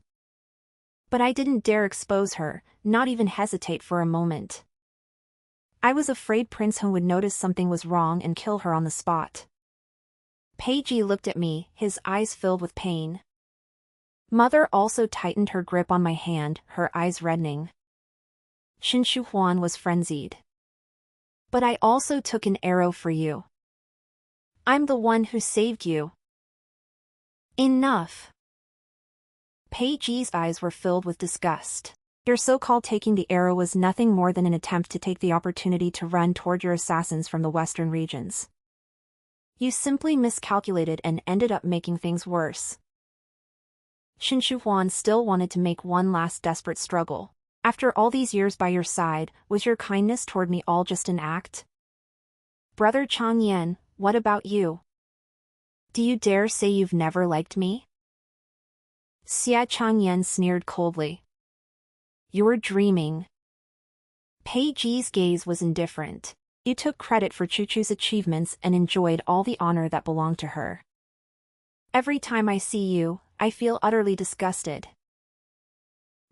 But I didn't dare expose her, not even hesitate for a moment. I was afraid Prince Hung would notice something was wrong and kill her on the spot. Peiji looked at me, his eyes filled with pain. Mother also tightened her grip on my hand, her eyes reddening. Shinshuhuan was frenzied. But I also took an arrow for you. I'm the one who saved you. Enough. Peiji's eyes were filled with disgust. Your so-called taking the arrow was nothing more than an attempt to take the opportunity to run toward your assassins from the western regions. You simply miscalculated and ended up making things worse. Shinshuhuan still wanted to make one last desperate struggle. After all these years by your side, was your kindness toward me all just an act? Brother Changyan, what about you? Do you dare say you've never liked me? Xie Changyan sneered coldly. You're dreaming. Peiji's gaze was indifferent. You took credit for Chu-Chu's achievements and enjoyed all the honor that belonged to her. Every time I see you, I feel utterly disgusted.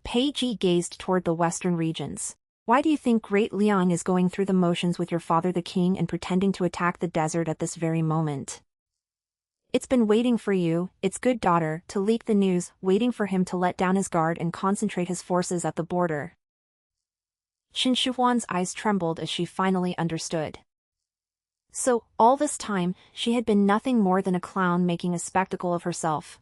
Peiji gazed toward the western regions. Why do you think Great Liang is going through the motions with your father the king and pretending to attack the desert at this very moment? It's been waiting for you, its good daughter, to leak the news, waiting for him to let down his guard and concentrate his forces at the border. Shinshuhuan's eyes trembled as she finally understood. So, all this time, she had been nothing more than a clown making a spectacle of herself.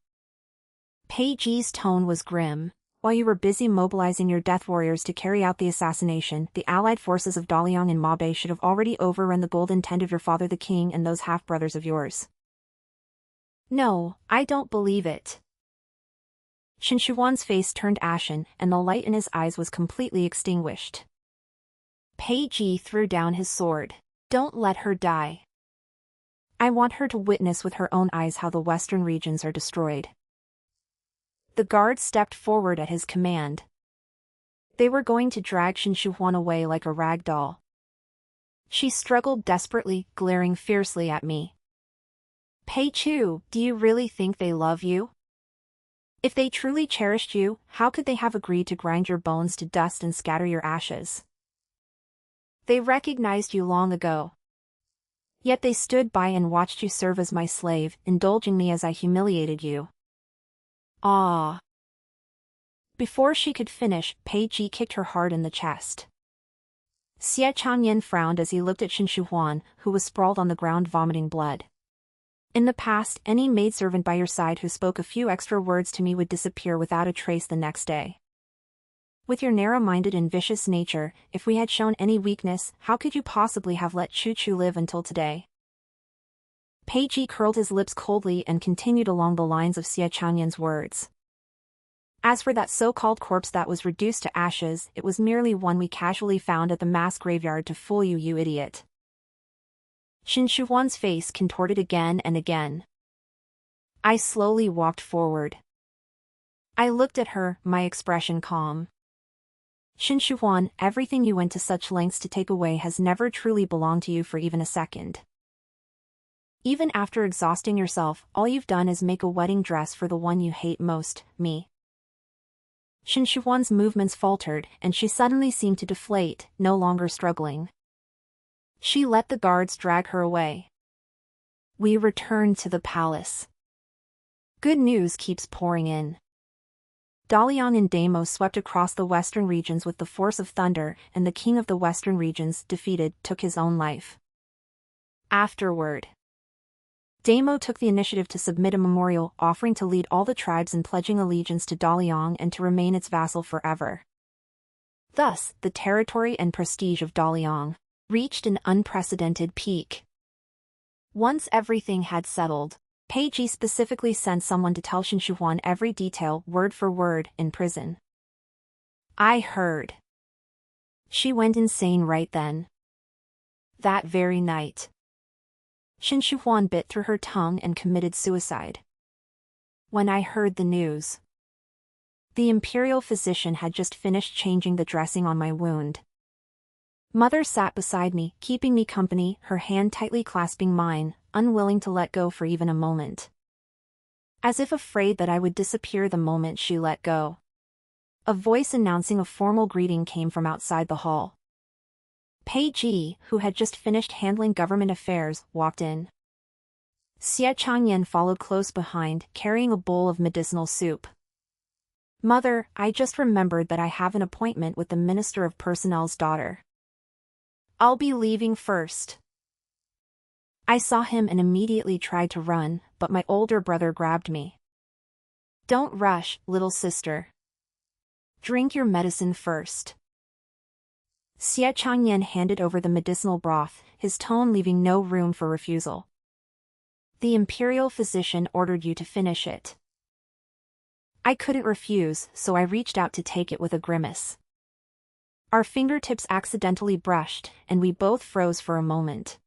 Peiji's tone was grim. While you were busy mobilizing your death warriors to carry out the assassination, the allied forces of Daliang and Mabe should have already overrun the golden tent of your father the king and those half-brothers of yours. No, I don't believe it. Shinshuhuan's face turned ashen, and the light in his eyes was completely extinguished. Peiji threw down his sword. Don't let her die. I want her to witness with her own eyes how the western regions are destroyed. The guards stepped forward at his command. They were going to drag Qin Shi Huan away like a rag doll. She struggled desperately, glaring fiercely at me. Pei Chu, do you really think they love you? If they truly cherished you, how could they have agreed to grind your bones to dust and scatter your ashes? They recognized you long ago. Yet they stood by and watched you serve as my slave, indulging me as I humiliated you. Ah. Before she could finish, Pei Ji kicked her hard in the chest. Xie Changyan frowned as he looked at Qin Shi Huan, who was sprawled on the ground vomiting blood. In the past, any maidservant by your side who spoke a few extra words to me would disappear without a trace the next day. With your narrow-minded and vicious nature, if we had shown any weakness, how could you possibly have let Chu Chu live until today? Pei Ji curled his lips coldly and continued along the lines of Xie Changyan's words. As for that so-called corpse that was reduced to ashes, it was merely one we casually found at the mass graveyard to fool you, you idiot. Qin Shi Huan's face contorted again and again. I slowly walked forward. I looked at her, my expression calm. Qin Shi Huan, everything you went to such lengths to take away has never truly belonged to you for even a second. Even after exhausting yourself, all you've done is make a wedding dress for the one you hate most, me. Qin Shi Huan's movements faltered, and she suddenly seemed to deflate, no longer struggling. She let the guards drag her away. We returned to the palace. Good news keeps pouring in. Daliang and Deimos swept across the western regions with the force of thunder, and the king of the western regions, defeated, took his own life. Afterward, Deimos took the initiative to submit a memorial offering to lead all the tribes in pledging allegiance to Daliang and to remain its vassal forever. Thus, the territory and prestige of Daliang reached an unprecedented peak. Once everything had settled, Pei Ji specifically sent someone to tell Qin Shi Huan every detail, word for word, in prison. I heard. She went insane right then. That very night, Qin Shi Huan bit through her tongue and committed suicide. When I heard the news, the imperial physician had just finished changing the dressing on my wound. Mother sat beside me, keeping me company, her hand tightly clasping mine, unwilling to let go for even a moment. As if afraid that I would disappear the moment she let go, a voice announcing a formal greeting came from outside the hall. Pei Ji, who had just finished handling government affairs, walked in. Xie Changyan followed close behind, carrying a bowl of medicinal soup. Mother, I just remembered that I have an appointment with the Minister of Personnel's daughter. I'll be leaving first. I saw him and immediately tried to run, but my older brother grabbed me. Don't rush, little sister. Drink your medicine first. Xie Changyan handed over the medicinal broth, his tone leaving no room for refusal. The imperial physician ordered you to finish it. I couldn't refuse, so I reached out to take it with a grimace. Our fingertips accidentally brushed, and we both froze for a moment.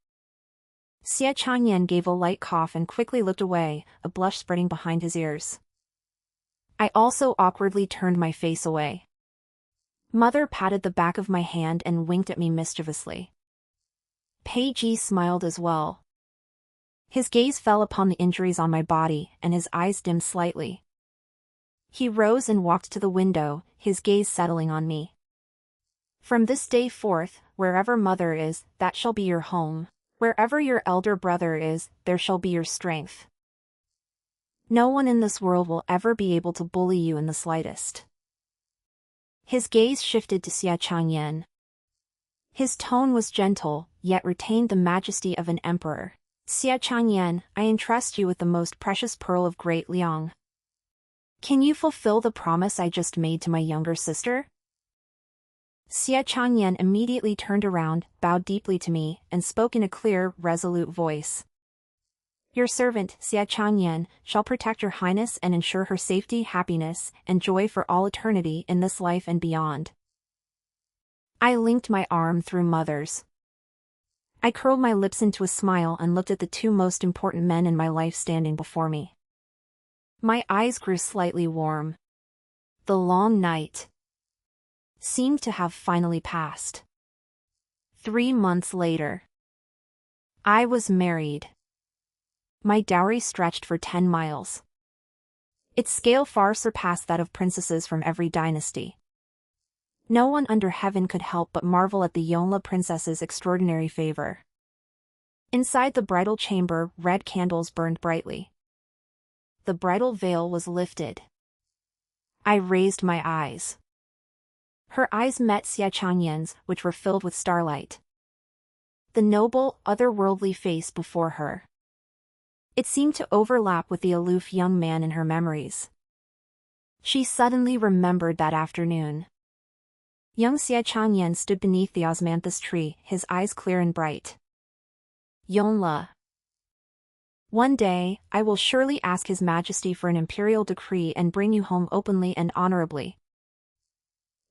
Xie Changyan gave a light cough and quickly looked away, a blush spreading behind his ears. I also awkwardly turned my face away. Mother patted the back of my hand and winked at me mischievously. Pei Ji smiled as well. His gaze fell upon the injuries on my body, and his eyes dimmed slightly. He rose and walked to the window, his gaze settling on me. From this day forth, wherever Mother is, that shall be your home. Wherever your elder brother is, there shall be your strength. No one in this world will ever be able to bully you in the slightest. His gaze shifted to Xie Changyan. His tone was gentle, yet retained the majesty of an emperor. Xie Changyan, I entrust you with the most precious pearl of Great Liang. Can you fulfill the promise I just made to my younger sister? Xie Changyan immediately turned around, bowed deeply to me, and spoke in a clear, resolute voice. Your servant, Xie Changyan, shall protect your highness and ensure her safety, happiness, and joy for all eternity in this life and beyond. I linked my arm through Mother's. I curled my lips into a smile and looked at the two most important men in my life standing before me. My eyes grew slightly warm. The long night seemed to have finally passed. 3 months later, I was married. My dowry stretched for 10 miles. Its scale far surpassed that of princesses from every dynasty. No one under heaven could help but marvel at the Yongle princess's extraordinary favor. Inside the bridal chamber, red candles burned brightly. The bridal veil was lifted. I raised my eyes. Her eyes met Jianing's, which were filled with starlight. The noble, otherworldly face before her. It seemed to overlap with the aloof young man in her memories. She suddenly remembered that afternoon. Young Jianing stood beneath the osmanthus tree, his eyes clear and bright. Yongle. One day, I will surely ask His Majesty for an imperial decree and bring you home openly and honorably.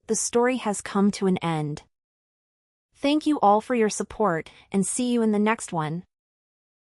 The story has come to an end. Thank you all for your support, and see you in the next one.